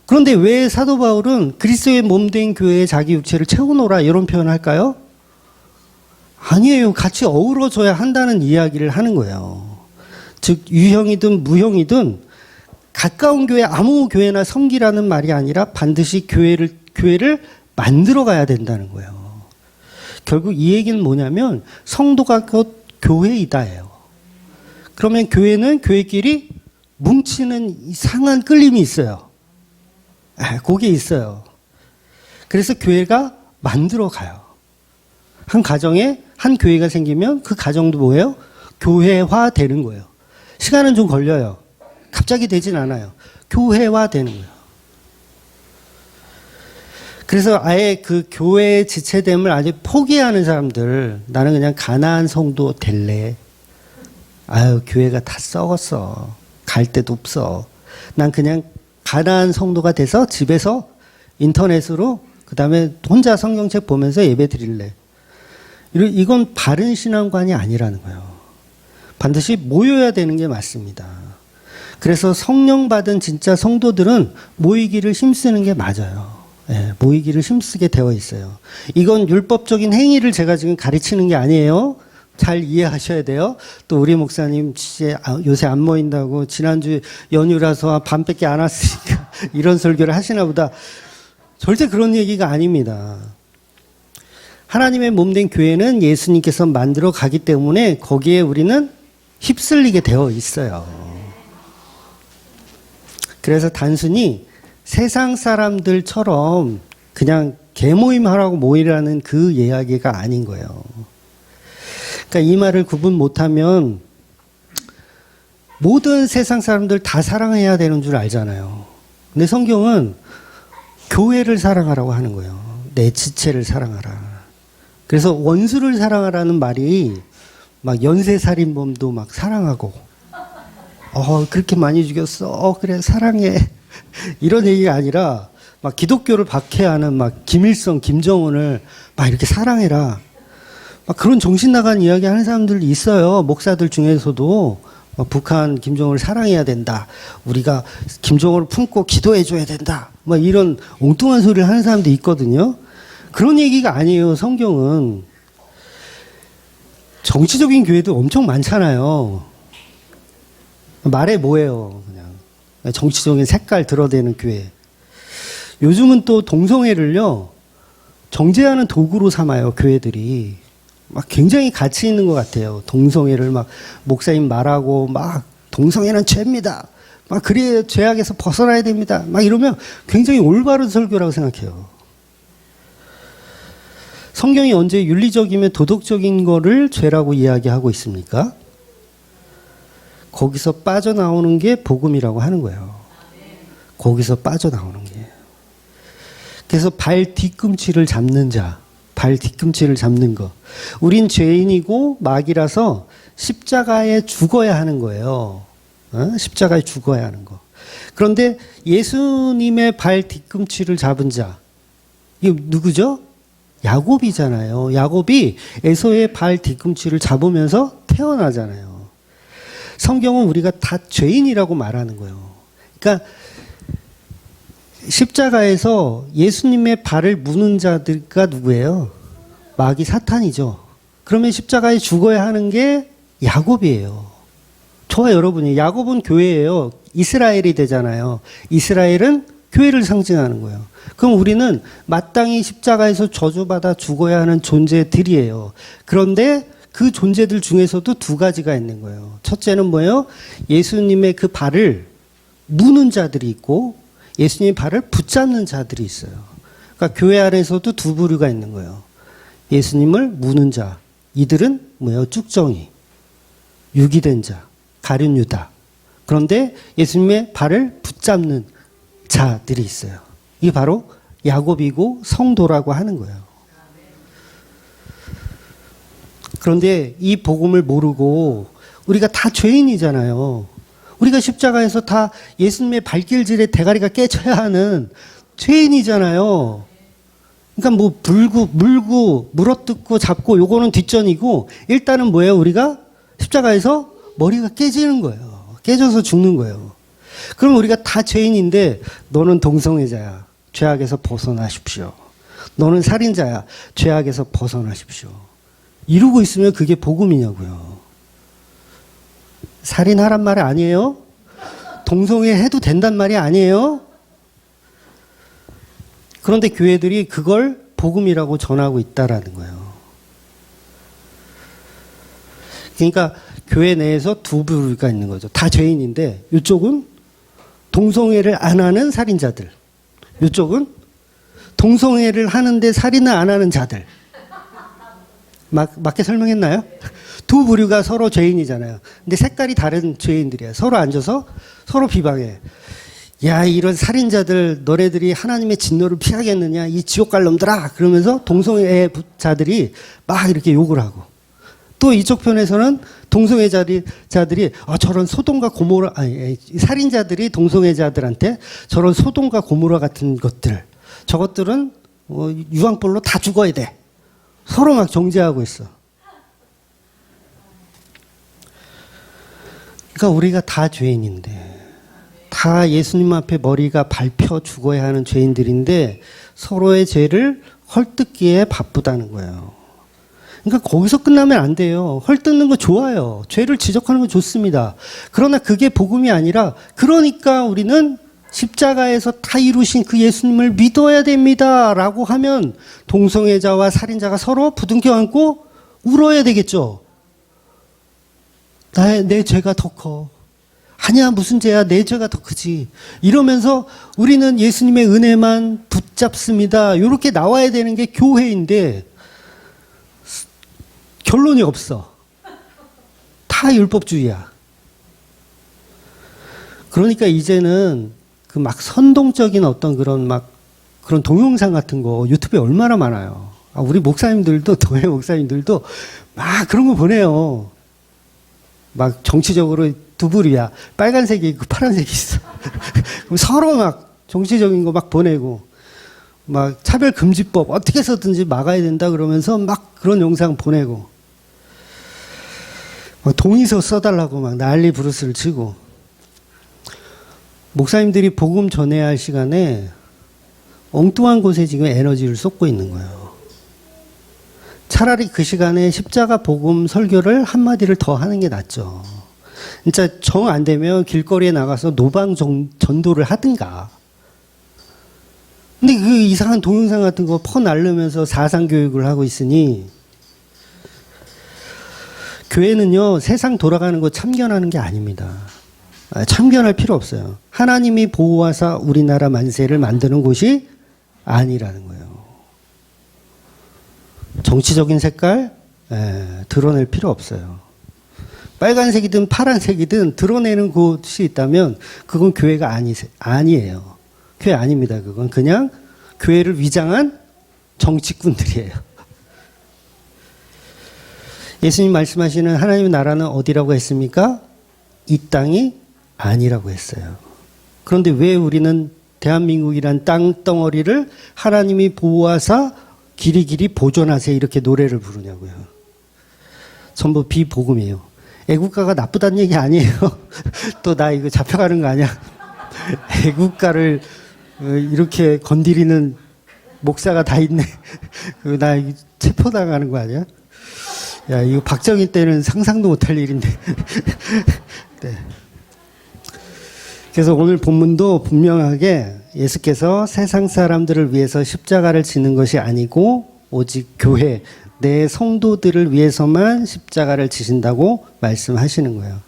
Speaker 1: 그런데 왜 사도 바울은 그리스도의 몸된 교회에 자기 육체를 채우노라 이런 표현을 할까요? 아니에요. 같이 어우러져야 한다는 이야기를 하는 거예요. 즉 유형이든 무형이든 가까운 교회 아무 교회나 섬기라는 말이 아니라 반드시 교회를 만들어 가야 된다는 거예요. 결국 이 얘기는 뭐냐면 성도가 곧 교회이다예요. 그러면 교회는 교회끼리 뭉치는 이상한 끌림이 있어요. 그게 있어요. 그래서 교회가 만들어 가요. 한 가정에 한 교회가 생기면 그 가정도 뭐예요? 교회화 되는 거예요. 시간은 좀 걸려요. 갑자기 되진 않아요. 교회화 되는 거예요. 그래서 아예 그 교회의 지체됨을 아주 포기하는 사람들, 나는 그냥 가나안 성도 될래. 아유, 교회가 다 썩었어. 갈 데도 없어. 난 그냥 가나안 성도가 돼서 집에서 인터넷으로 그 다음에 혼자 성경책 보면서 예배 드릴래. 이건 바른 신앙관이 아니라는 거예요. 반드시 모여야 되는 게 맞습니다. 그래서 성령 받은 진짜 성도들은 모이기를 힘쓰는 게 맞아요. 네, 모이기를 힘쓰게 되어 있어요. 이건 율법적인 행위를 제가 지금 가르치는 게 아니에요. 잘 이해하셔야 돼요. 또 우리 목사님 요새 안 모인다고 지난주 연휴라서 밤밖에 안 왔으니까 이런 설교를 하시나 보다. 절대 그런 얘기가 아닙니다. 하나님의 몸된 교회는 예수님께서 만들어 가기 때문에 거기에 우리는 휩쓸리게 되어 있어요. 그래서 단순히 세상 사람들처럼 그냥 개모임 하라고 모이라는 그 이야기가 아닌 거예요. 그러니까 이 말을 구분 못하면 모든 세상 사람들 다 사랑해야 되는 줄 알잖아요. 근데 성경은 교회를 사랑하라고 하는 거예요. 내 지체를 사랑하라. 그래서 원수를 사랑하라는 말이 막 연쇄살인범도 막 사랑하고, 그렇게 많이 죽였어. 그래, 사랑해. 이런 얘기가 아니라 막 기독교를 박해하는 막 김일성, 김정은을 막 이렇게 사랑해라. 막 그런 정신 나간 이야기 하는 사람들이 있어요. 목사들 중에서도 막 북한 김정은을 사랑해야 된다. 우리가 김정은을 품고 기도해줘야 된다. 막 이런 엉뚱한 소리를 하는 사람도 있거든요. 그런 얘기가 아니에요. 성경은. 정치적인 교회도 엄청 많잖아요. 말해 뭐예요. 그냥 정치적인 색깔 드러내는 교회. 요즘은 또 동성애를요 정죄하는 도구로 삼아요. 교회들이. 막 굉장히 가치 있는 것 같아요. 동성애를 막 목사님 말하고 막 동성애는 죄입니다. 막 그래야 죄악에서 벗어나야 됩니다. 막 이러면 굉장히 올바른 설교라고 생각해요. 성경이 언제 윤리적이면 도덕적인 거를 죄라고 이야기하고 있습니까? 거기서 빠져나오는 게 복음이라고 하는 거예요. 거기서 빠져나오는 게. 그래서 발 뒤꿈치를 잡는 자, 발 뒤꿈치를 잡는 거. 우린 죄인이고 마귀라서 십자가에 죽어야 하는 거예요. 십자가에 죽어야 하는 거. 그런데 예수님의 발 뒤꿈치를 잡은 자, 이게 누구죠? 야곱이잖아요. 야곱이 에서의 발 뒤꿈치를 잡으면서 태어나잖아요. 성경은 우리가 다 죄인이라고 말하는 거예요. 그러니까 십자가에서 예수님의 발을 무는 자들가 누구예요? 마귀 사탄이죠. 그러면 십자가에 죽어야 하는 게 야곱이에요. 저와 여러분이. 야곱은 교회예요. 이스라엘이 되잖아요. 이스라엘은 교회를 상징하는 거예요. 그럼 우리는 마땅히 십자가에서 저주받아 죽어야 하는 존재들이에요. 그런데 그 존재들 중에서도 두 가지가 있는 거예요. 첫째는 뭐예요? 예수님의 그 발을 무는 자들이 있고 예수님의 발을 붙잡는 자들이 있어요. 그러니까 교회 안에서도 두 부류가 있는 거예요. 예수님을 무는 자, 이들은 뭐예요? 쭉정이, 유기된 자, 가룟 유다. 그런데 예수님의 발을 붙잡는 자들이 있어요. 이게 바로 야곱이고 성도라고 하는 거예요. 그런데 이 복음을 모르고 우리가 다 죄인이잖아요. 우리가 십자가에서 다 예수님의 발길질에 대가리가 깨져야 하는 죄인이잖아요. 그러니까 뭐 물고 물어뜯고 잡고 요거는 뒷전이고 일단은 뭐예요? 우리가 십자가에서 머리가 깨지는 거예요. 깨져서 죽는 거예요. 그럼 우리가 다 죄인인데 너는 동성애자야. 죄악에서 벗어나십시오. 너는 살인자야. 죄악에서 벗어나십시오. 이러고 있으면 그게 복음이냐고요. 살인하란 말 아니에요? 동성애 해도 된단 말이 아니에요? 그런데 교회들이 그걸 복음이라고 전하고 있다라는 거예요. 그러니까 교회 내에서 두 부류가 있는 거죠. 다 죄인인데 이쪽은 동성애를 안 하는 살인자들, 이쪽은 동성애를 하는데 살인을 안 하는 자들. 맞게 설명했나요? 두 부류가 서로 죄인이잖아요. 근데 색깔이 다른 죄인들이야. 서로 앉아서 서로 비방해. 야, 이런 살인자들, 너네들이 하나님의 진노를 피하겠느냐, 이 지옥 갈 놈들아. 그러면서 동성애자들이 막 이렇게 욕을 하고. 또 이쪽 편에서는 동성애자들이 저런 소돔과 고모라, 살인자들이 동성애자들한테 저런 소돔과 고모라 같은 것들, 저것들은 유황불로 다 죽어야 돼. 서로 막 정죄하고 있어. 그러니까 우리가 다 죄인인데, 다 예수님 앞에 머리가 밟혀 죽어야 하는 죄인들인데 서로의 죄를 헐뜯기에 바쁘다는 거예요. 그러니까 거기서 끝나면 안 돼요. 헐뜯는 거 좋아요. 죄를 지적하는 거 좋습니다. 그러나 그게 복음이 아니라, 그러니까 우리는 십자가에서 다 이루신 그 예수님을 믿어야 됩니다 라고 하면 동성애자와 살인자가 서로 부둥켜 안고 울어야 되겠죠. 내 죄가 더 커. 아니야, 무슨 죄야, 내 죄가 더 크지. 이러면서 우리는 예수님의 은혜만 붙잡습니다. 이렇게 나와야 되는 게 교회인데 결론이 없어. 다 율법주의야. 그러니까 이제는 그 막 선동적인 어떤 그런 동영상 같은 거 유튜브에 얼마나 많아요. 우리 목사님들도, 교회 목사님들도 막 그런 거 보내요. 막 정치적으로 두 부류야. 빨간색이 있고 파란색이 있어. 서로 막 정치적인 거 막 보내고, 막 차별금지법 어떻게 해서든지 막아야 된다 그러면서 막 그런 영상 보내고, 동의서 써달라고 막 난리 부르스를 치고. 목사님들이 복음 전해야 할 시간에 엉뚱한 곳에 지금 에너지를 쏟고 있는 거예요. 차라리 그 시간에 십자가 복음 설교를 한마디를 더 하는 게 낫죠. 진짜 정 안 되면 길거리에 나가서 노방 전도를 하든가. 근데 그 이상한 동영상 같은 거 퍼날르면서 사상교육을 하고 있으니, 교회는요, 세상 돌아가는 거 참견하는 게 아닙니다. 참견할 필요 없어요. 하나님이 보호하사 우리나라 만세를 만드는 곳이 아니라는 거예요. 정치적인 색깔 드러낼 필요 없어요. 빨간색이든 파란색이든 드러내는 곳이 있다면 그건 교회가 아니에요. 교회 아닙니다. 그건 그냥 교회를 위장한 정치꾼들이에요. 예수님 말씀하시는 하나님의 나라는 어디라고 했습니까? 이 땅이 아니라고 했어요. 그런데 왜 우리는 대한민국이란 땅덩어리를 하나님이 보호하사 길이길이 보존하세요 이렇게 노래를 부르냐고요. 전부 비복음이에요. 애국가가 나쁘다는 얘기 아니에요. 또 나 이거 잡혀가는 거 아니야? 애국가를 이렇게 건드리는 목사가 다 있네. 나 체포당하는 거 아니야? 야, 이거 박정희 때는 상상도 못할 일인데. 네. 그래서 오늘 본문도 분명하게 예수께서 세상 사람들을 위해서 십자가를 지는 것이 아니고 오직 교회, 내 성도들을 위해서만 십자가를 지신다고 말씀하시는 거예요.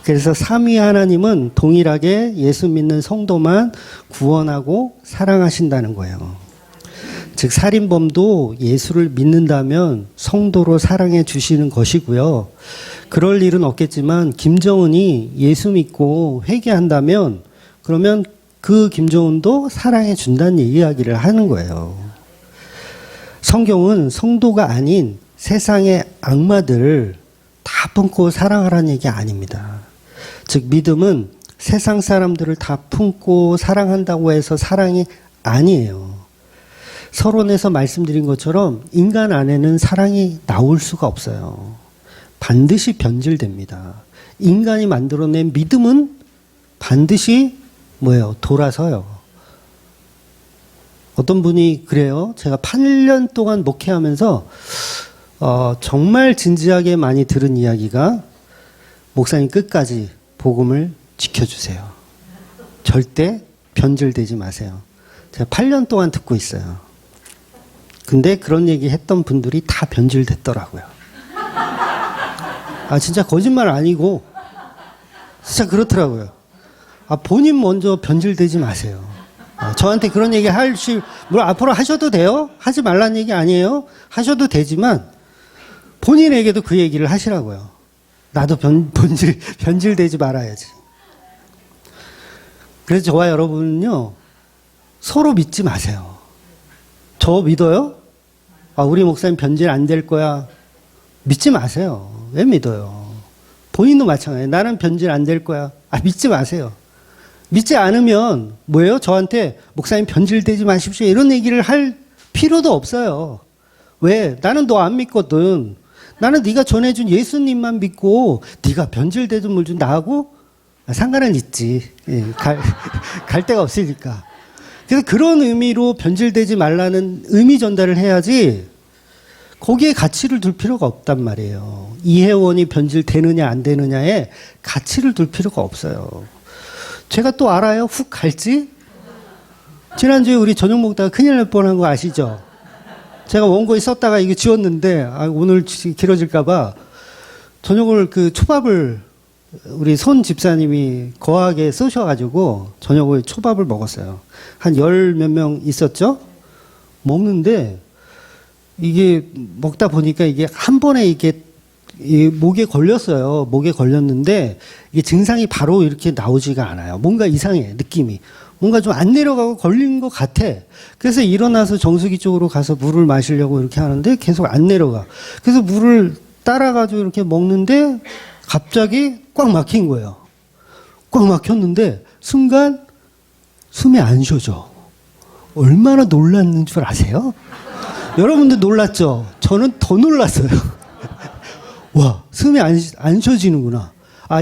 Speaker 1: 그래서 삼위 하나님은 동일하게 예수 믿는 성도만 구원하고 사랑하신다는 거예요. 즉 살인범도 예수를 믿는다면 성도로 사랑해 주시는 것이고요. 그럴 일은 없겠지만 김정은이 예수 믿고 회개한다면 그러면 그 김정은도 사랑해 준다는 이야기를 하는 거예요. 성경은 성도가 아닌 세상의 악마들을 다 품고 사랑하라는 얘기 아닙니다. 즉 믿음은 세상 사람들을 다 품고 사랑한다고 해서 사랑이 아니에요. 서론에서 말씀드린 것처럼 인간 안에는 사랑이 나올 수가 없어요. 반드시 변질됩니다. 인간이 만들어낸 믿음은 반드시 뭐예요? 돌아서요. 어떤 분이 그래요. 제가 8년 동안 목회하면서 정말 진지하게 많이 들은 이야기가 목사님 끝까지 복음을 지켜주세요. 절대 변질되지 마세요. 제가 8년 동안 듣고 있어요. 근데 그런 얘기 했던 분들이 다 변질됐더라고요. 진짜 거짓말 아니고 진짜 그렇더라고요. 본인 먼저 변질되지 마세요. 저한테 그런 얘기 물론 앞으로 하셔도 돼요. 하지 말라는 얘기 아니에요. 하셔도 되지만 본인에게도 그 얘기를 하시라고요. 나도 변질되지 말아야지. 그래서 저와 여러분은요, 서로 믿지 마세요. 저 믿어요? 우리 목사님 변질 안 될 거야. 믿지 마세요. 왜 믿어요? 본인도 마찬가지예요. 나는 변질 안 될 거야. 믿지 마세요. 믿지 않으면 뭐예요? 저한테 목사님 변질되지 마십시오. 이런 얘기를 할 필요도 없어요. 왜? 나는 너 안 믿거든. 나는 네가 전해준 예수님만 믿고 네가 변질되든 물든 나하고 상관은 있지. 갈 데가 없으니까. 그래서 그런 의미로 변질되지 말라는 의미 전달을 해야지 거기에 가치를 둘 필요가 없단 말이에요. 이혜원이 변질되느냐 안 되느냐에 가치를 둘 필요가 없어요. 제가 또 알아요? 훅 갈지? 지난주에 우리 저녁 먹다가 큰일 날 뻔한 거 아시죠? 제가 원고에 썼다가 이게 지웠는데 오늘 길어질까봐 저녁을 초밥을 우리 손 집사님이 거하게 쓰셔가지고 저녁을 초밥을 먹었어요. 한 10몇 명 있었죠? 먹는데 이게 먹다 보니까 이게 한 번에 이게 목에 걸렸어요. 목에 걸렸는데 이게 증상이 바로 이렇게 나오지가 않아요. 뭔가 이상해, 느낌이. 뭔가 좀 안 내려가고 걸린 것 같아. 그래서 일어나서 정수기 쪽으로 가서 물을 마시려고 이렇게 하는데 계속 안 내려가. 그래서 물을 따라가지고 이렇게 먹는데 갑자기 꽉 막힌 거예요. 꽉 막혔는데 순간 숨이 안 쉬어져. 얼마나 놀랐는 줄 아세요? 여러분들 놀랐죠? 저는 더 놀랐어요. 와, 숨이 안 쉬어지는구나.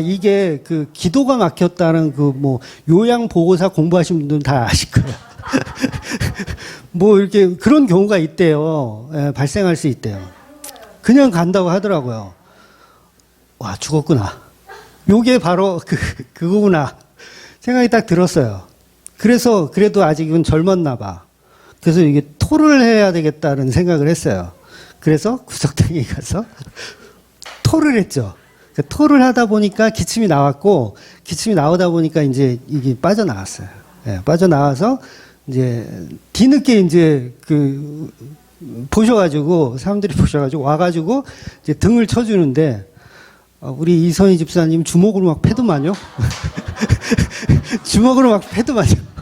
Speaker 1: 이게 기도가 막혔다는 요양 보고사 공부하신 분들은 다 아실 거예요. 이렇게 그런 경우가 있대요. 발생할 수 있대요. 그냥 간다고 하더라고요. 와, 죽었구나. 요게 바로 그거구나. 생각이 딱 들었어요. 그래서 그래도 아직은 젊었나 봐. 그래서 이게 토를 해야 되겠다는 생각을 했어요. 그래서 구석탱이 가서 토를 했죠. 토를 하다 보니까 기침이 나왔고, 기침이 나오다 보니까 이제 이게 빠져나왔어요. 빠져나와서 이제 뒤늦게 이제 보셔가지고, 사람들이 보셔가지고 와가지고 이제 등을 쳐주는데, 우리 이선희 집사님 주먹으로 막 패더만요. 주먹으로 막 패더만요.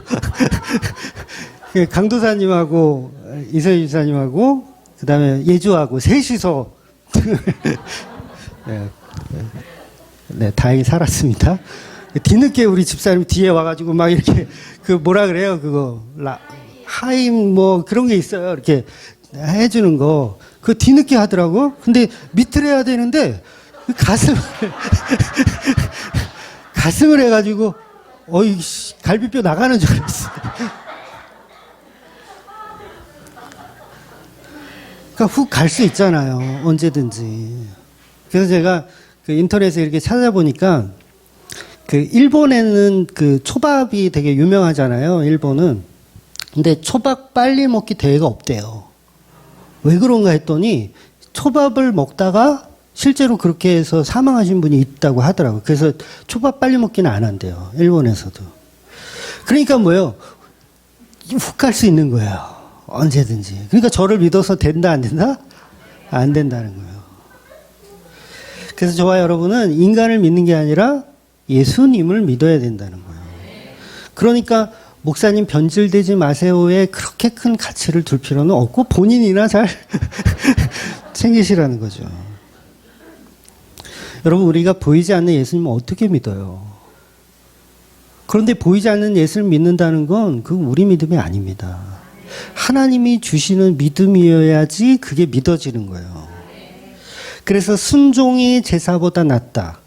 Speaker 1: 강도사님하고 이선희 집사님하고 그 다음에 예주하고 셋이서 다행히 살았습니다. 뒤늦게 우리 집사님 뒤에 와가지고 막 이렇게 뭐라 그래요? 하임 그런 게 있어요. 이렇게 해주는 거. 뒤늦게 하더라고. 근데 밑을 해야 되는데 가슴을 해가지고 갈비뼈 나가는 줄 알았어. 그러니까 훅 갈 수 있잖아요. 언제든지. 그래서 제가 인터넷에 이렇게 찾아보니까 일본에는 초밥이 되게 유명하잖아요. 일본은. 근데 초밥 빨리 먹기 대회가 없대요. 왜 그런가 했더니 초밥을 먹다가 실제로 그렇게 해서 사망하신 분이 있다고 하더라고요. 그래서 초밥 빨리 먹기는 안 한대요. 일본에서도. 그러니까 뭐예요? 훅 갈 수 있는 거예요. 언제든지. 그러니까 저를 믿어서 된다, 안 된다? 안 된다는 거예요. 그래서 저와 여러분은 인간을 믿는 게 아니라 예수님을 믿어야 된다는 거예요. 그러니까 목사님 변질되지 마세요에 그렇게 큰 가치를 둘 필요는 없고 본인이나 잘 챙기시라는 거죠. 여러분, 우리가 보이지 않는 예수님을 어떻게 믿어요? 그런데 보이지 않는 예수를 믿는다는 건 그건 우리 믿음이 아닙니다. 하나님이 주시는 믿음이어야지 그게 믿어지는 거예요. 그래서 순종이 제사보다 낫다.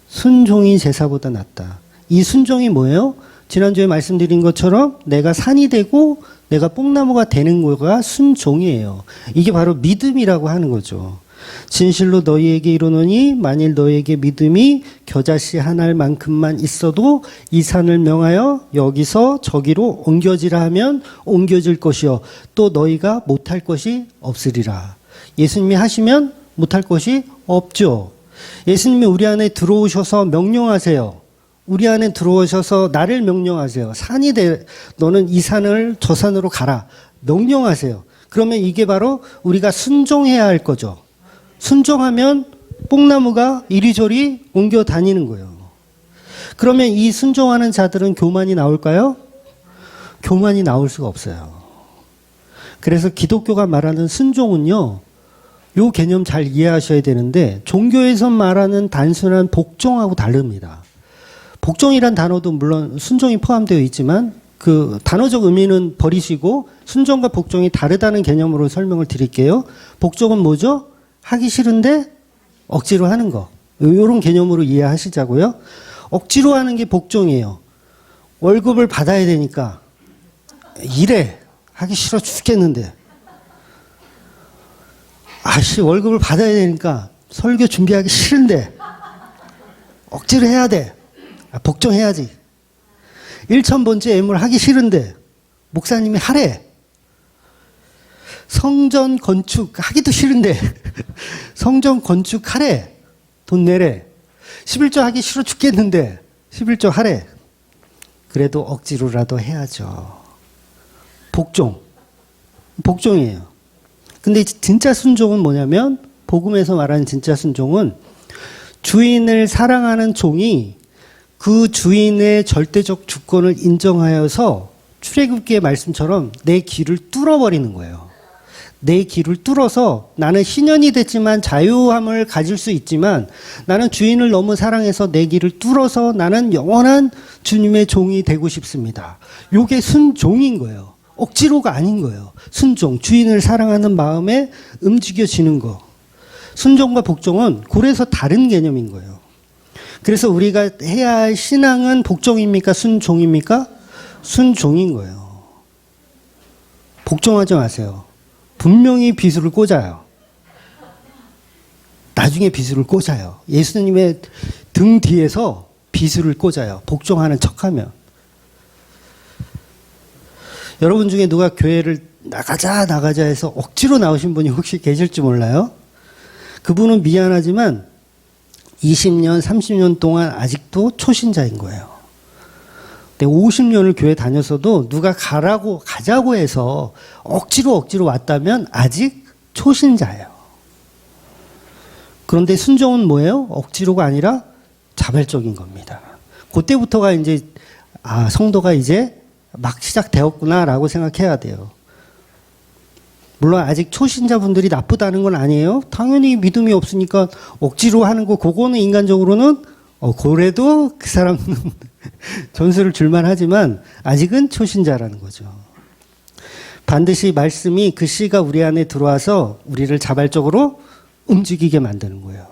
Speaker 1: 순종이 제사보다 낫다. 이 순종이 뭐예요? 지난주에 말씀드린 것처럼 내가 산이 되고 내가 뽕나무가 되는 거가 순종이에요. 이게 바로 믿음이라고 하는 거죠. 진실로 너희에게 이르노니 만일 너희에게 믿음이 겨자씨 한 알만큼만 있어도 이 산을 명하여 여기서 저기로 옮겨지라 하면 옮겨질 것이요 또 너희가 못할 것이 없으리라. 예수님이 하시면 못할 것이 없죠. 예수님이 우리 안에 들어오셔서 명령하세요. 우리 안에 들어오셔서 나를 명령하세요. 산이 돼, 너는 이 산을 저 산으로 가라. 명령하세요. 그러면 이게 바로 우리가 순종해야 할 거죠. 순종하면 뽕나무가 이리저리 옮겨 다니는 거예요. 그러면 이 순종하는 자들은 교만이 나올까요? 교만이 나올 수가 없어요. 그래서 기독교가 말하는 순종은요, 요 개념 잘 이해하셔야 되는데 종교에서 말하는 단순한 복종하고 다릅니다. 복종이란 단어도 물론 순종이 포함되어 있지만 그 단어적 의미는 버리시고 순종과 복종이 다르다는 개념으로 설명을 드릴게요. 복종은 뭐죠? 하기 싫은데 억지로 하는 거. 이런 개념으로 이해하시자고요. 억지로 하는 게 복종이에요. 월급을 받아야 되니까 일해. 하기 싫어 죽겠는데. 아씨, 월급을 받아야 되니까 설교 준비하기 싫은데 억지로 해야 돼. 복종해야지. 1000번째 예물 하기 싫은데 목사님이 하래. 성전 건축 하기도 싫은데 성전 건축하래. 돈 내래. 11조 하기 싫어 죽겠는데 11조 하래. 그래도 억지로라도 해야죠. 복종이에요. 근데 진짜 순종은 뭐냐면 복음에서 말하는 진짜 순종은 주인을 사랑하는 종이 그 주인의 절대적 주권을 인정하여서 출애굽기의 말씀처럼 내 길을 뚫어버리는 거예요. 내 길을 뚫어서 나는 신현이 됐지만 자유함을 가질 수 있지만 나는 주인을 너무 사랑해서 내 길을 뚫어서 나는 영원한 주님의 종이 되고 싶습니다. 요게 순종인 거예요. 억지로가 아닌 거예요. 순종, 주인을 사랑하는 마음에 움직여지는 거. 순종과 복종은 고래서 다른 개념인 거예요. 그래서 우리가 해야 할 신앙은 복종입니까? 순종입니까? 순종인 거예요. 복종하지 마세요. 분명히 비수를 꽂아요. 나중에 비수를 꽂아요. 예수님의 등 뒤에서 비수를 꽂아요. 복종하는 척하면. 여러분 중에 누가 교회를 나가자 해서 억지로 나오신 분이 혹시 계실지 몰라요? 그분은 미안하지만 20년, 30년 동안 아직도 초신자인 거예요. 근데 50년을 교회 다녔어도 누가 가자고 해서 억지로 왔다면 아직 초신자예요. 그런데 순종은 뭐예요? 억지로가 아니라 자발적인 겁니다. 그때부터가 이제, 성도가 이제 막 시작되었구나라고 생각해야 돼요. 물론 아직 초신자분들이 나쁘다는 건 아니에요. 당연히 믿음이 없으니까 억지로 하는 거, 그거는 인간적으로는 그래도 그 사람은 전수를 줄만 하지만 아직은 초신자라는 거죠. 반드시 말씀이 그 씨가 우리 안에 들어와서 우리를 자발적으로 움직이게 만드는 거예요.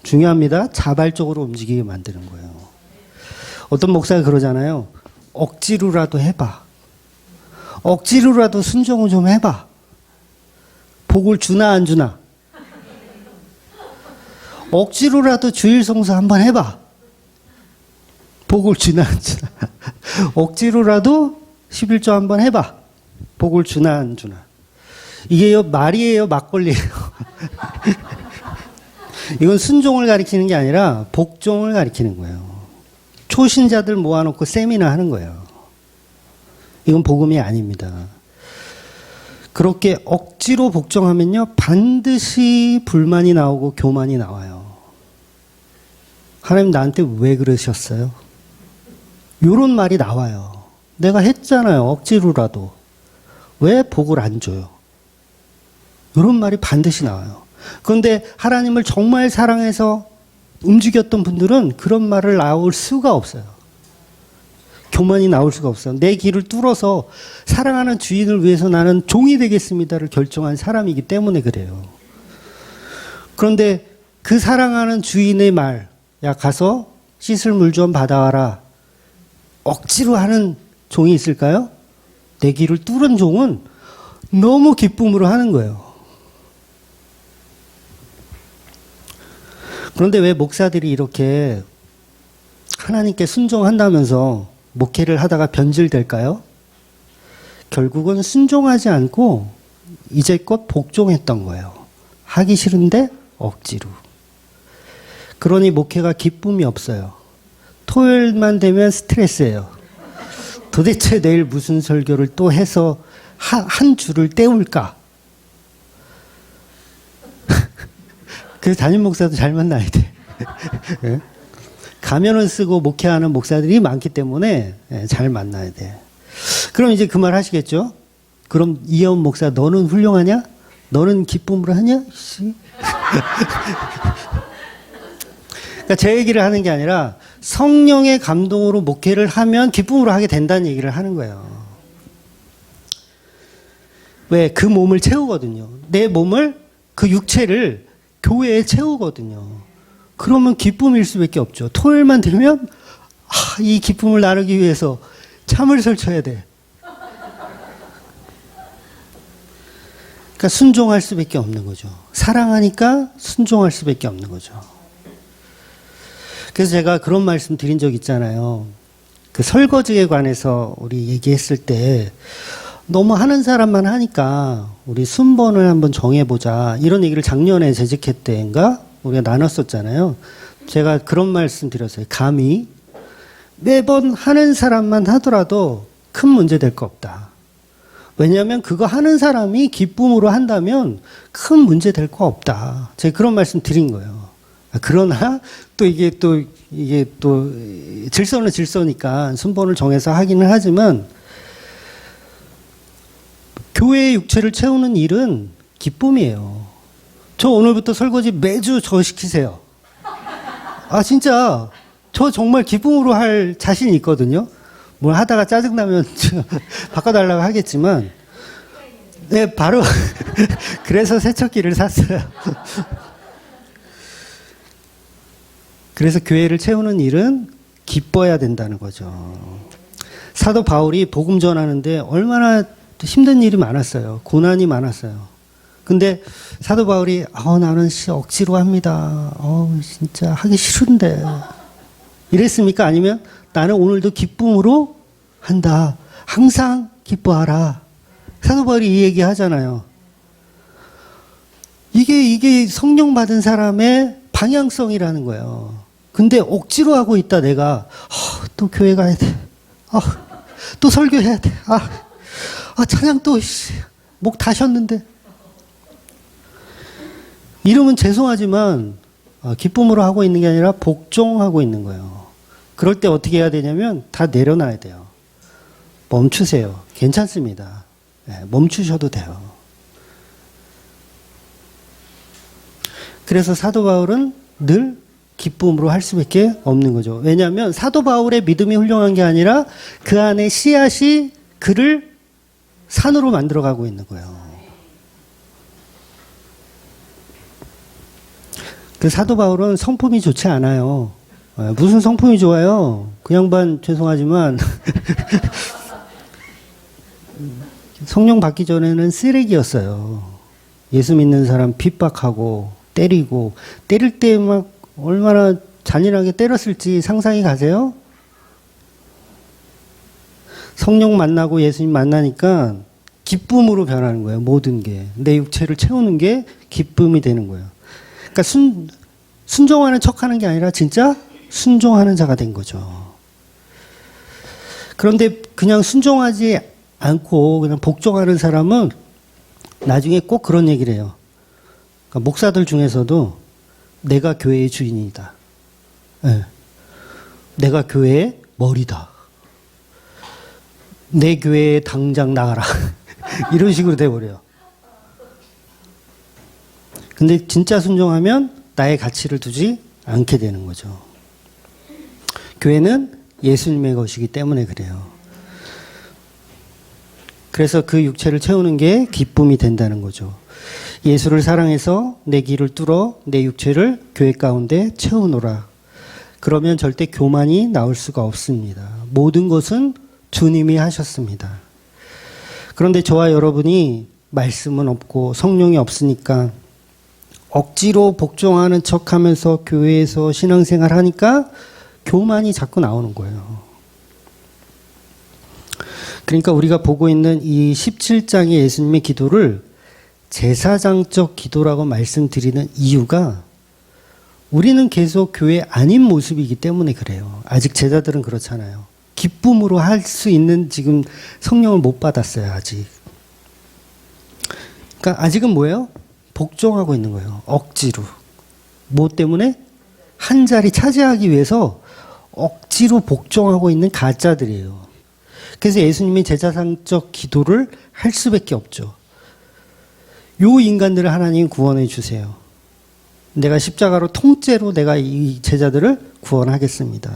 Speaker 1: 중요합니다. 자발적으로 움직이게 만드는 거예요. 어떤 목사가 그러잖아요. 억지로라도 해봐. 억지로라도 순종을 좀 해봐. 복을 주나 안 주나. 억지로라도 주일 성수 한번 해봐. 복을 주나 안 주나. 억지로라도 11조 한번 해봐. 복을 주나 안 주나. 이게요, 말이에요, 막걸리예요. 이건 순종을 가리키는 게 아니라 복종을 가리키는 거예요. 초신자들 모아놓고 세미나 하는 거예요. 이건 복음이 아닙니다. 그렇게 억지로 복종하면요, 반드시 불만이 나오고 교만이 나와요. 하나님 나한테 왜 그러셨어요? 이런 말이 나와요. 내가 했잖아요. 억지로라도. 왜 복을 안 줘요? 이런 말이 반드시 나와요. 그런데 하나님을 정말 사랑해서 움직였던 분들은 그런 말을 나올 수가 없어요. 교만이 나올 수가 없어요. 내 길을 뚫어서 사랑하는 주인을 위해서 나는 종이 되겠습니다를 결정한 사람이기 때문에 그래요. 그런데 그 사랑하는 주인의 말, 야 가서 씻을 물 좀 받아와라, 억지로 하는 종이 있을까요? 내 길을 뚫은 종은 너무 기쁨으로 하는 거예요. 그런데 왜 목사들이 이렇게 하나님께 순종한다면서 목회를 하다가 변질될까요? 결국은 순종하지 않고 이제껏 복종했던 거예요. 하기 싫은데 억지로. 그러니 목회가 기쁨이 없어요. 토요일만 되면 스트레스예요. 도대체 내일 무슨 설교를 또 해서 한 줄을 때울까? 그래서 담임 목사도 잘 만나야 돼. 네? 가면을 쓰고 목회하는 목사들이 많기 때문에 잘 만나야 돼. 그럼 이제 그 말 하시겠죠? 그럼 이혜원 목사, 너는 훌륭하냐? 너는 기쁨으로 하냐? 그러니까 제 얘기를 하는 게 아니라 성령의 감동으로 목회를 하면 기쁨으로 하게 된다는 얘기를 하는 거예요. 왜? 그 몸을 채우거든요. 내 몸을, 그 육체를 교회에 채우거든요. 그러면 기쁨일 수밖에 없죠. 토요일만 되면 이 기쁨을 나누기 위해서 참을 설쳐야 돼. 그러니까 순종할 수밖에 없는 거죠. 사랑하니까 순종할 수밖에 없는 거죠. 그래서 제가 그런 말씀 드린 적 있잖아요. 그 설거지에 관해서 우리 얘기했을 때 너무 하는 사람만 하니까 우리 순번을 한번 정해보자, 이런 얘기를 작년에 재직회 때인가 우리가 나눴었잖아요. 제가 그런 말씀 드렸어요. 감히 매번 하는 사람만 하더라도 큰 문제 될 거 없다. 왜냐하면 그거 하는 사람이 기쁨으로 한다면 큰 문제 될 거 없다. 제가 그런 말씀 드린 거예요. 그러나 또 이게 또 질서는 질서니까 순번을 정해서 하기는 하지만 교회의 육체를 채우는 일은 기쁨이에요. 저 오늘부터 설거지 매주 저 시키세요. 진짜 저 정말 기쁨으로 할 자신이 있거든요. 뭘 하다가 짜증나면 바꿔달라고 하겠지만, 네, 바로 그래서 세척기를 샀어요. 그래서 교회를 채우는 일은 기뻐야 된다는 거죠. 사도 바울이 복음 전하는데 얼마나 힘든 일이 많았어요. 고난이 많았어요. 근데 사도 바울이 나는 억지로 합니다. 진짜 하기 싫은데. 이랬습니까? 아니면 나는 오늘도 기쁨으로 한다. 항상 기뻐하라. 사도 바울이 이 얘기 하잖아요. 이게 성령 받은 사람의 방향성이라는 거예요. 근데 억지로 하고 있다, 내가. 또 교회 가야 돼. 또 설교해야 돼. 찬양 또, 목 다셨는데. 이러면 죄송하지만, 기쁨으로 하고 있는 게 아니라 복종하고 있는 거예요. 그럴 때 어떻게 해야 되냐면, 다 내려놔야 돼요. 멈추세요. 괜찮습니다. 멈추셔도 돼요. 그래서 사도 바울은 늘 기쁨으로 할 수밖에 없는 거죠. 왜냐하면 사도 바울의 믿음이 훌륭한 게 아니라 그 안에 씨앗이 그를 산으로 만들어가고 있는 거예요. 그 사도 바울은 성품이 좋지 않아요. 무슨 성품이 좋아요? 그 양반 죄송하지만 성령 받기 전에는 쓰레기였어요. 예수 믿는 사람 핍박하고 때리고, 때릴 때 막 얼마나 잔인하게 때렸을지 상상이 가세요? 성령 만나고 예수님 만나니까 기쁨으로 변하는 거예요. 모든 게. 내 육체를 채우는 게 기쁨이 되는 거예요. 그러니까 순종하는 척하는 게 아니라 진짜 순종하는 자가 된 거죠. 그런데 그냥 순종하지 않고 그냥 복종하는 사람은 나중에 꼭 그런 얘기를 해요. 그러니까 목사들 중에서도 내가 교회의 주인이다. 네. 내가 교회의 머리다. 내 교회에 당장 나가라. 이런 식으로 돼버려요. 근데 진짜 순종하면 나의 가치를 두지 않게 되는 거죠. 교회는 예수님의 것이기 때문에 그래요. 그래서 그 육체를 채우는 게 기쁨이 된다는 거죠. 예수를 사랑해서 내 길을 뚫어 내 육체를 교회 가운데 채우노라. 그러면 절대 교만이 나올 수가 없습니다. 모든 것은 주님이 하셨습니다. 그런데 저와 여러분이 말씀은 없고 성령이 없으니까 억지로 복종하는 척하면서 교회에서 신앙생활 하니까 교만이 자꾸 나오는 거예요. 그러니까 우리가 보고 있는 이 17장의 예수님의 기도를 제사장적 기도라고 말씀드리는 이유가 우리는 계속 교회 아닌 모습이기 때문에 그래요. 아직 제자들은 그렇잖아요. 기쁨으로 할 수 있는 지금 성령을 못 받았어요, 아직. 그러니까 아직은 뭐예요? 복종하고 있는 거예요. 억지로. 뭐 때문에? 한 자리 차지하기 위해서 억지로 복종하고 있는 가짜들이에요. 그래서 예수님이 제사장적 기도를 할 수밖에 없죠. 요 인간들을 하나님 구원해 주세요. 내가 십자가로 통째로 내가 이 제자들을 구원하겠습니다.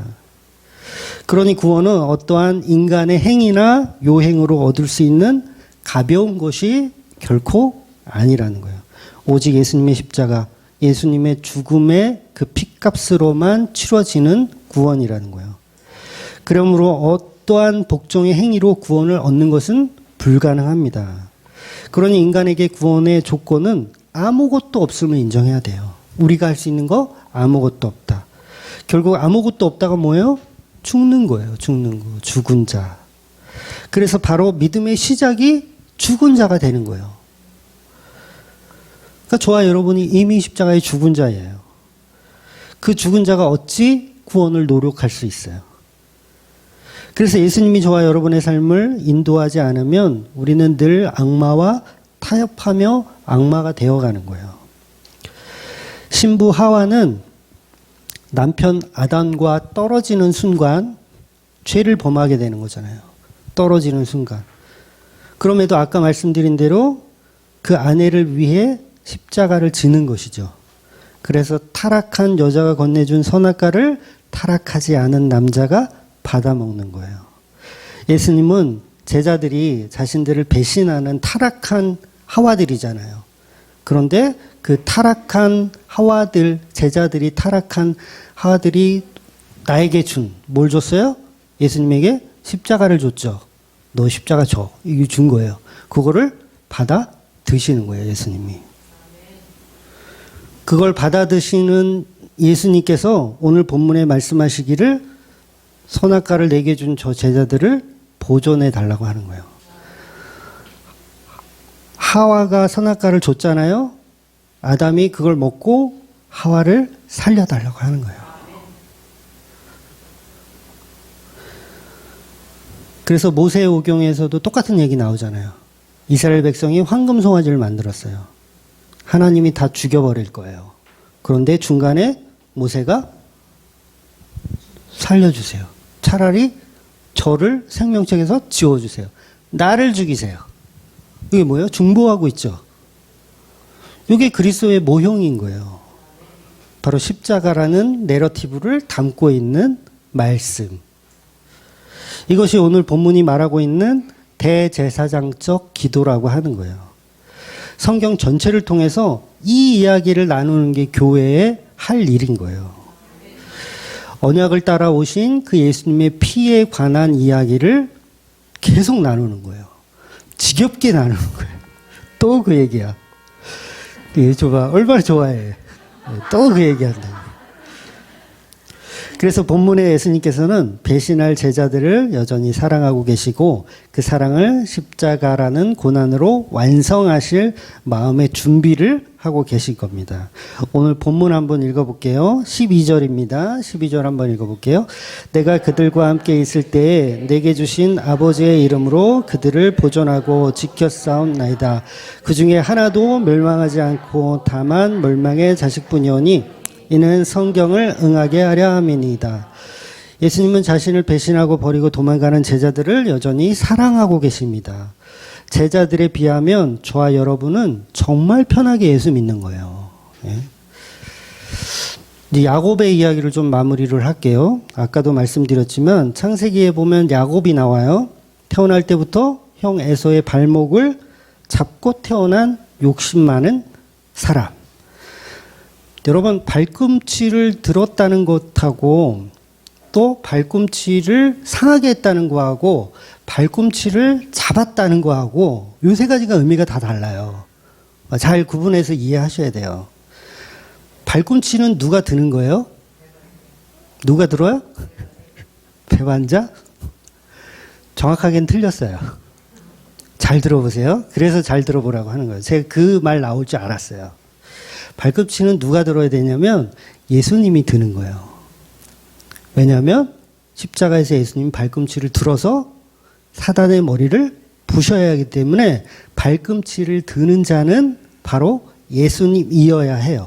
Speaker 1: 그러니 구원은 어떠한 인간의 행위나 요행으로 얻을 수 있는 가벼운 것이 결코 아니라는 거예요. 오직 예수님의 십자가, 예수님의 죽음의 그 핏값으로만 치러지는 구원이라는 거예요. 그러므로 어떠한 복종의 행위로 구원을 얻는 것은 불가능합니다. 그러니 인간에게 구원의 조건은 아무것도 없음을 인정해야 돼요. 우리가 할 수 있는 거 아무것도 없다. 결국 아무것도 없다가 뭐예요? 죽는 거예요. 죽는 거. 죽은 자. 그래서 바로 믿음의 시작이 죽은 자가 되는 거예요. 그러니까 저와 여러분이 이미 십자가의 죽은 자예요. 그 죽은 자가 어찌 구원을 노력할 수 있어요? 그래서 예수님이 저와 여러분의 삶을 인도하지 않으면 우리는 늘 악마와 타협하며 악마가 되어가는 거예요. 신부 하와는 남편 아담과 떨어지는 순간 죄를 범하게 되는 거잖아요. 떨어지는 순간. 그럼에도 아까 말씀드린 대로 그 아내를 위해 십자가를 지는 것이죠. 그래서 타락한 여자가 건네준 선악과를 타락하지 않은 남자가 받아먹는 거예요. 예수님은 제자들이 자신들을 배신하는 타락한 하와들이잖아요. 그런데 그 타락한 하와들, 제자들이 타락한 하와들이 나에게 뭘 줬어요? 예수님에게 십자가를 줬죠. 너 십자가 줘. 이거 준 거예요. 그거를 받아 드시는 거예요, 예수님이. 그걸 받아 드시는 예수님께서 오늘 본문에 말씀하시기를 선악과를 내게 준 저 제자들을 보존해 달라고 하는 거예요. 하와가 선악과를 줬잖아요. 아담이 그걸 먹고 하와를 살려달라고 하는 거예요. 그래서 모세오경에서도 똑같은 얘기 나오잖아요. 이스라엘 백성이 황금 송아지를 만들었어요. 하나님이 다 죽여버릴 거예요. 그런데 중간에 모세가 살려주세요. 차라리 저를 생명책에서 지워주세요. 나를 죽이세요. 이게 뭐예요? 중보하고 있죠. 이게 그리스도의 모형인 거예요. 바로 십자가라는 내러티브를 담고 있는 말씀. 이것이 오늘 본문이 말하고 있는 대제사장적 기도라고 하는 거예요. 성경 전체를 통해서 이 이야기를 나누는 게 교회의 할 일인 거예요. 언약을 따라오신 그 예수님의 피에 관한 이야기를 계속 나누는 거예요. 지겹게 나누는 거예요. 또 그 얘기야. 얼마나 좋아해. 또 그 얘기한다. 그래서 본문에 예수님께서는 배신할 제자들을 여전히 사랑하고 계시고 그 사랑을 십자가라는 고난으로 완성하실 마음의 준비를 하고 계신 겁니다. 오늘 본문 한번 읽어볼게요. 12절입니다. 12절 한번 읽어볼게요. 내가 그들과 함께 있을 때에 내게 주신 아버지의 이름으로 그들을 보존하고 지켜 싸움나이다. 그 중에 하나도 멸망하지 않고 다만 멸망의 자식뿐이오니 이는 성경을 응하게 하려 함이니이다. 예수님은 자신을 배신하고 버리고 도망가는 제자들을 여전히 사랑하고 계십니다. 제자들에 비하면 저와 여러분은 정말 편하게 예수 믿는 거예요. 예. 이제 야곱의 이야기를 좀 마무리를 할게요. 아까도 말씀드렸지만 창세기에 보면 야곱이 나와요. 태어날 때부터 형 에서의 발목을 잡고 태어난 욕심 많은 사람. 여러분, 발꿈치를 들었다는 것하고 또 발꿈치를 상하게 했다는 거하고 발꿈치를 잡았다는 거하고 요 세 가지가 의미가 다 달라요. 잘 구분해서 이해하셔야 돼요. 발꿈치는 누가 드는 거예요? 누가 들어요? 배반자? 정확하게는 틀렸어요. 잘 들어보세요. 그래서 잘 들어보라고 하는 거예요. 제가 그 말 나올 줄 알았어요. 발꿈치는 누가 들어야 되냐면 예수님이 드는 거예요. 왜냐하면 십자가에서 예수님이 발꿈치를 들어서 사단의 머리를 부셔야 하기 때문에 발꿈치를 드는 자는 바로 예수님이어야 해요.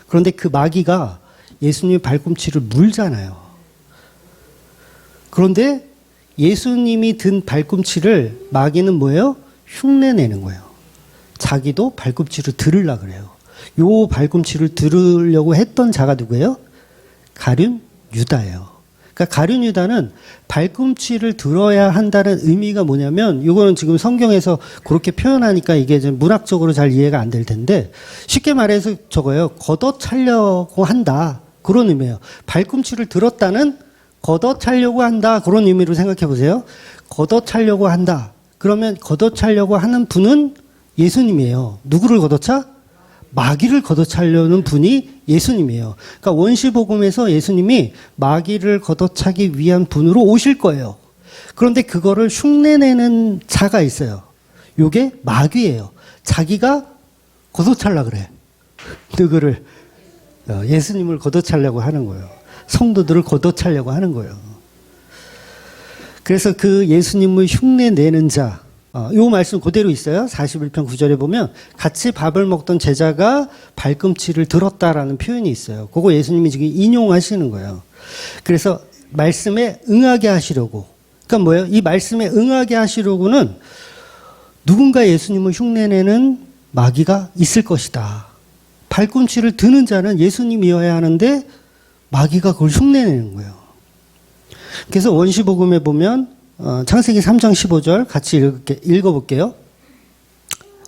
Speaker 1: 그런데 그 마귀가 예수님의 발꿈치를 물잖아요. 그런데 예수님이 든 발꿈치를 마귀는 뭐예요? 흉내내는 거예요. 자기도 발꿈치를 들으려고 그래요. 요 발꿈치를 들으려고 했던 자가 누구예요? 가룟 유다예요. 그러니까 가룟 유다는 발꿈치를 들어야 한다는 의미가 뭐냐면, 이거는 지금 성경에서 그렇게 표현하니까 이게 좀 문학적으로 잘 이해가 안 될 텐데, 쉽게 말해서 저거예요. 걷어차려고 한다. 그런 의미예요. 발꿈치를 들었다는 걷어차려고 한다. 그런 의미로 생각해 보세요. 걷어차려고 한다. 그러면 걷어차려고 하는 분은 예수님이에요. 누구를 걷어차? 마귀를 걷어차려는 분이 예수님이에요. 그러니까 원시복음에서 예수님이 마귀를 걷어차기 위한 분으로 오실 거예요. 그런데 그거를 흉내내는 자가 있어요. 요게 마귀예요. 자기가 걷어차려고 그래. 누구를? 예수님을 걷어차려고 하는 거예요. 성도들을 걷어차려고 하는 거예요. 그래서 그 예수님을 흉내내는 자, 요 말씀 그대로 있어요. 41편 9절에 보면 같이 밥을 먹던 제자가 발꿈치를 들었다라는 표현이 있어요. 그거 예수님이 지금 인용하시는 거예요. 그래서 말씀에 응하게 하시려고. 그러니까 뭐예요? 이 말씀에 응하게 하시려고는 누군가 예수님을 흉내내는 마귀가 있을 것이다. 발꿈치를 드는 자는 예수님이어야 하는데 마귀가 그걸 흉내내는 거예요. 그래서 원시복음에 보면 창세기 3장 15절 같이 읽어볼게요.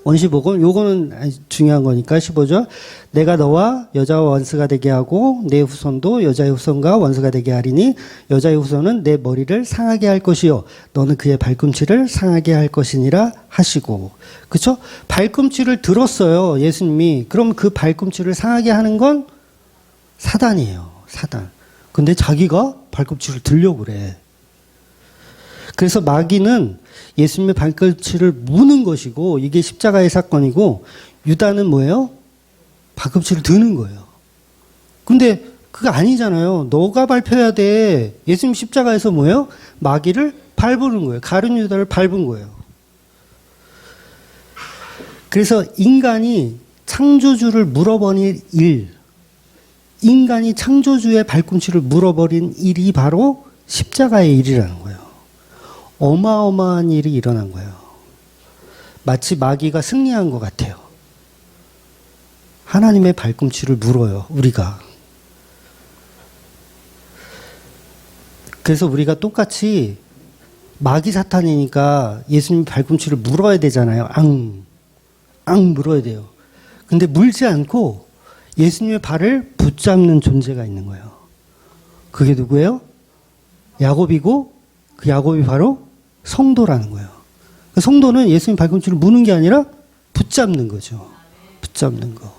Speaker 1: 원시복음, 요거는 중요한 거니까 15절. 내가 너와 여자와 원수가 되게 하고 내 후손도 여자의 후손과 원수가 되게 하리니 여자의 후손은 내 머리를 상하게 할 것이요 너는 그의 발꿈치를 상하게 할 것이니라 하시고. 그렇죠? 발꿈치를 들었어요, 예수님이. 그럼 그 발꿈치를 상하게 하는 건 사단이에요. 사단. 근데 자기가 발꿈치를 들려고 그래. 그래서 마귀는 예수님의 발꿈치를 무는 것이고 이게 십자가의 사건이고, 유다는 뭐예요? 발꿈치를 드는 거예요. 근데 그거 아니잖아요. 너가 밟혀야 돼. 예수님 십자가에서 뭐예요? 마귀를 밟는 거예요. 가룟 유다를 밟은 거예요. 그래서 인간이 창조주를 물어버린 일, 인간이 창조주의 발꿈치를 물어버린 일이 바로 십자가의 일이라는 거예요. 어마어마한 일이 일어난 거예요. 마치 마귀가 승리한 것 같아요. 하나님의 발꿈치를 물어요, 우리가. 그래서 우리가 똑같이 마귀 사탄이니까 예수님 발꿈치를 물어야 되잖아요. 물어야 돼요. 근데 물지 않고 예수님의 발을 붙잡는 존재가 있는 거예요. 그게 누구예요? 야곱이고, 그 야곱이 바로 성도라는 거예요. 그 성도는 예수님 발꿈치를 무는 게 아니라 붙잡는 거죠. 붙잡는 거.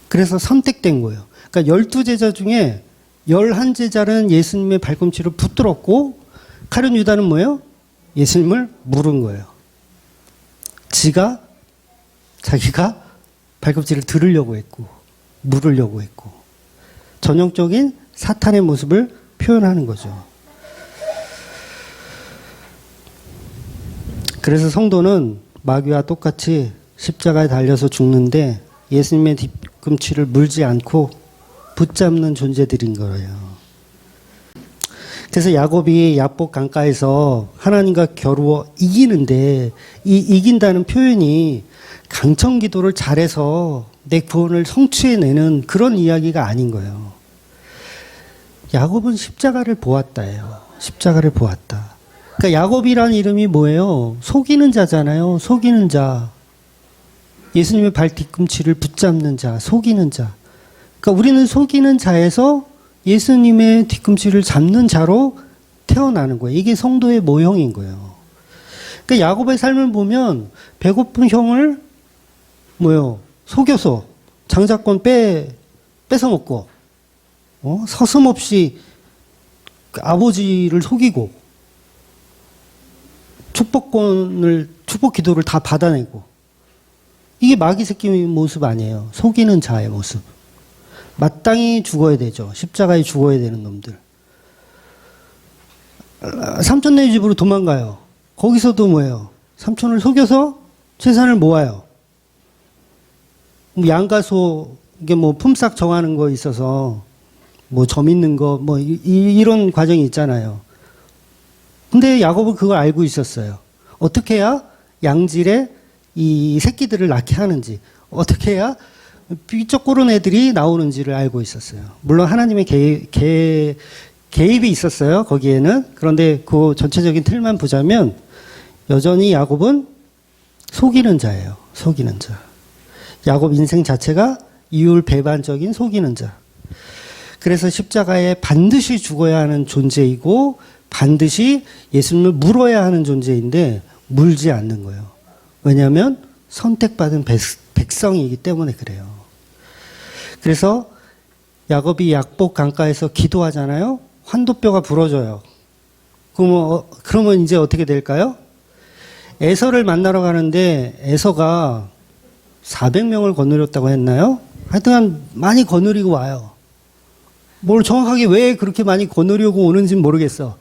Speaker 1: 그래서 선택된 거예요. 그러니까 12제자 중에 11제자는 예수님의 발꿈치를 붙들었고 가룟 유다는 뭐예요? 예수님을 물은 거예요. 자기가 발꿈치를 들으려고 했고 물으려고 했고 전형적인 사탄의 모습을 표현하는 거죠. 그래서 성도는 마귀와 똑같이 십자가에 달려서 죽는데 예수님의 뒤꿈치를 물지 않고 붙잡는 존재들인 거예요. 그래서 야곱이 야복 강가에서 하나님과 겨루어 이기는데 이 이긴다는 표현이 강청 기도를 잘해서 내 구원을 성취해내는 그런 이야기가 아닌 거예요. 야곱은 십자가를 보았다예요. 십자가를 보았다. 그러니까 야곱이라는 이름이 뭐예요? 속이는 자잖아요. 속이는 자. 예수님의 발 뒤꿈치를 붙잡는 자, 속이는 자. 그러니까 우리는 속이는 자에서 예수님의 뒤꿈치를 잡는 자로 태어나는 거예요. 이게 성도의 모형인 거예요. 그러니까 야곱의 삶을 보면 배고픈 형을 속여서 장자권 뺏어 먹고 서슴없이 아버지를 속이고 축복 기도를 다 받아내고 이게 마귀 새끼 모습 아니에요. 속이는 자의 모습. 마땅히 죽어야 되죠. 십자가에 죽어야 되는 놈들. 삼촌네 집으로 도망가요. 거기서도 뭐예요? 삼촌을 속여서 재산을 모아요. 양가소 이게 품삯 정하는 거 있어서 점 있는 거 이런 과정이 있잖아요. 근데 야곱은 그걸 알고 있었어요. 어떻게 해야 양질의 이 새끼들을 낳게 하는지, 어떻게 해야 삐쩍 꿇은 애들이 나오는지를 알고 있었어요. 물론 하나님의 개입이 있었어요. 거기에는. 그런데 그 전체적인 틀만 보자면 여전히 야곱은 속이는 자예요. 속이는 자. 야곱 인생 자체가 이율배반적인 속이는 자. 그래서 십자가에 반드시 죽어야 하는 존재이고 반드시 예수님을 물어야 하는 존재인데 물지 않는 거예요. 왜냐하면 선택받은 백성이기 때문에 그래요. 그래서 야곱이 약복 강가에서 기도하잖아요. 환도뼈가 부러져요. 그러면 이제 어떻게 될까요? 에서를 만나러 가는데 에서가 400명을 거느렸다고 했나요? 하여튼 많이 거느리고 와요. 뭘 정확하게 왜 그렇게 많이 거느리고 오는지는 모르겠어.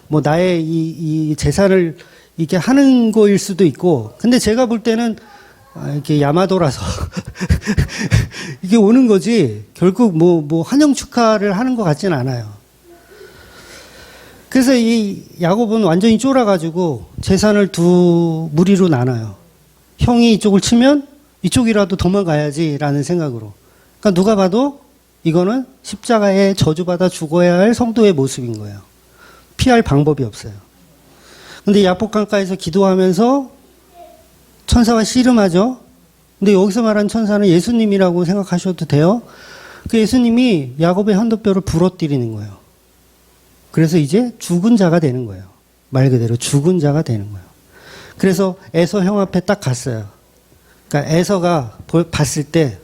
Speaker 1: 나의 이 재산을 이렇게 하는 거일 수도 있고, 근데 제가 볼 때는 이렇게 야마도라서 이게 오는 거지 결국 환영 축하를 하는 것 같지는 않아요. 그래서 이 야곱은 완전히 쫄아가지고 재산을 두 무리로 나눠요. 형이 이쪽을 치면 이쪽이라도 도망가야지라는 생각으로. 그러니까 누가 봐도 이거는 십자가에 저주받아 죽어야 할 성도의 모습인 거예요. 피할 방법이 없어요. 근데 야복강가에서 기도하면서 천사가 씨름하죠. 근데 여기서 말하는 천사는 예수님이라고 생각하셔도 돼요. 그 예수님이 야곱의 환도뼈를 부러뜨리는 거예요. 그래서 이제 죽은 자가 되는 거예요. 말 그대로 죽은 자가 되는 거예요. 그래서 에서 형 앞에 딱 갔어요. 그러니까 에서가 봤을 때,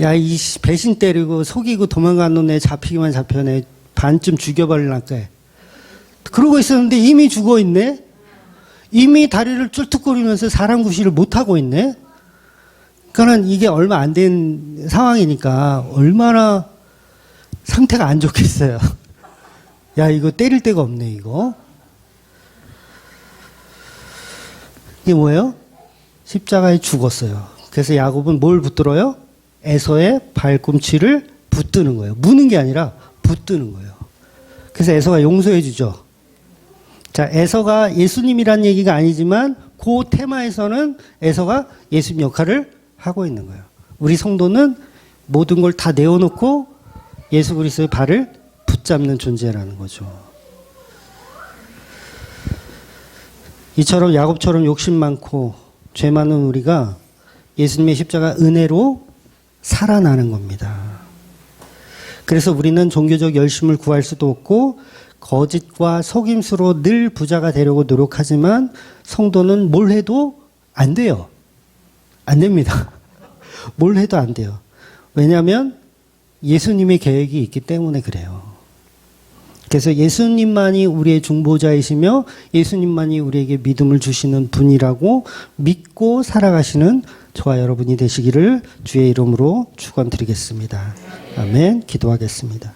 Speaker 1: 야, 이 배신 때리고 속이고 도망간 놈 애 잡히기만 잡혀내 반쯤 죽여버릴란까. 그러고 있었는데 이미 죽어 있네. 이미 다리를 쫄뚝거리면서 사람 구실을 못 하고 있네. 그러니까는 이게 얼마 안 된 상황이니까 얼마나 상태가 안 좋겠어요. 야, 이거 때릴 데가 없네, 이거. 이게 뭐예요? 십자가에 죽었어요. 그래서 야곱은 뭘 붙들어요? 에서의 발꿈치를 붙드는 거예요. 무는 게 아니라 붙드는 거예요. 그래서 에서가 용서해 주죠. 자, 에서가 예수님이란 얘기가 아니지만 그 테마에서는 에서가 예수님 역할을 하고 있는 거예요. 우리 성도는 모든 걸 다 내어놓고 예수 그리스도의 발을 붙잡는 존재라는 거죠. 이처럼 야곱처럼 욕심 많고 죄 많은 우리가 예수님의 십자가 은혜로 살아나는 겁니다. 그래서 우리는 종교적 열심을 구할 수도 없고 거짓과 속임수로 늘 부자가 되려고 노력하지만 성도는 뭘 해도 안 돼요. 안 됩니다. 뭘 해도 안 돼요. 왜냐하면 예수님의 계획이 있기 때문에 그래요. 그래서 예수님만이 우리의 중보자이시며 예수님만이 우리에게 믿음을 주시는 분이라고 믿고 살아가시는 저와 여러분이 되시기를 주의 이름으로 축원드리겠습니다. 아멘. 기도하겠습니다.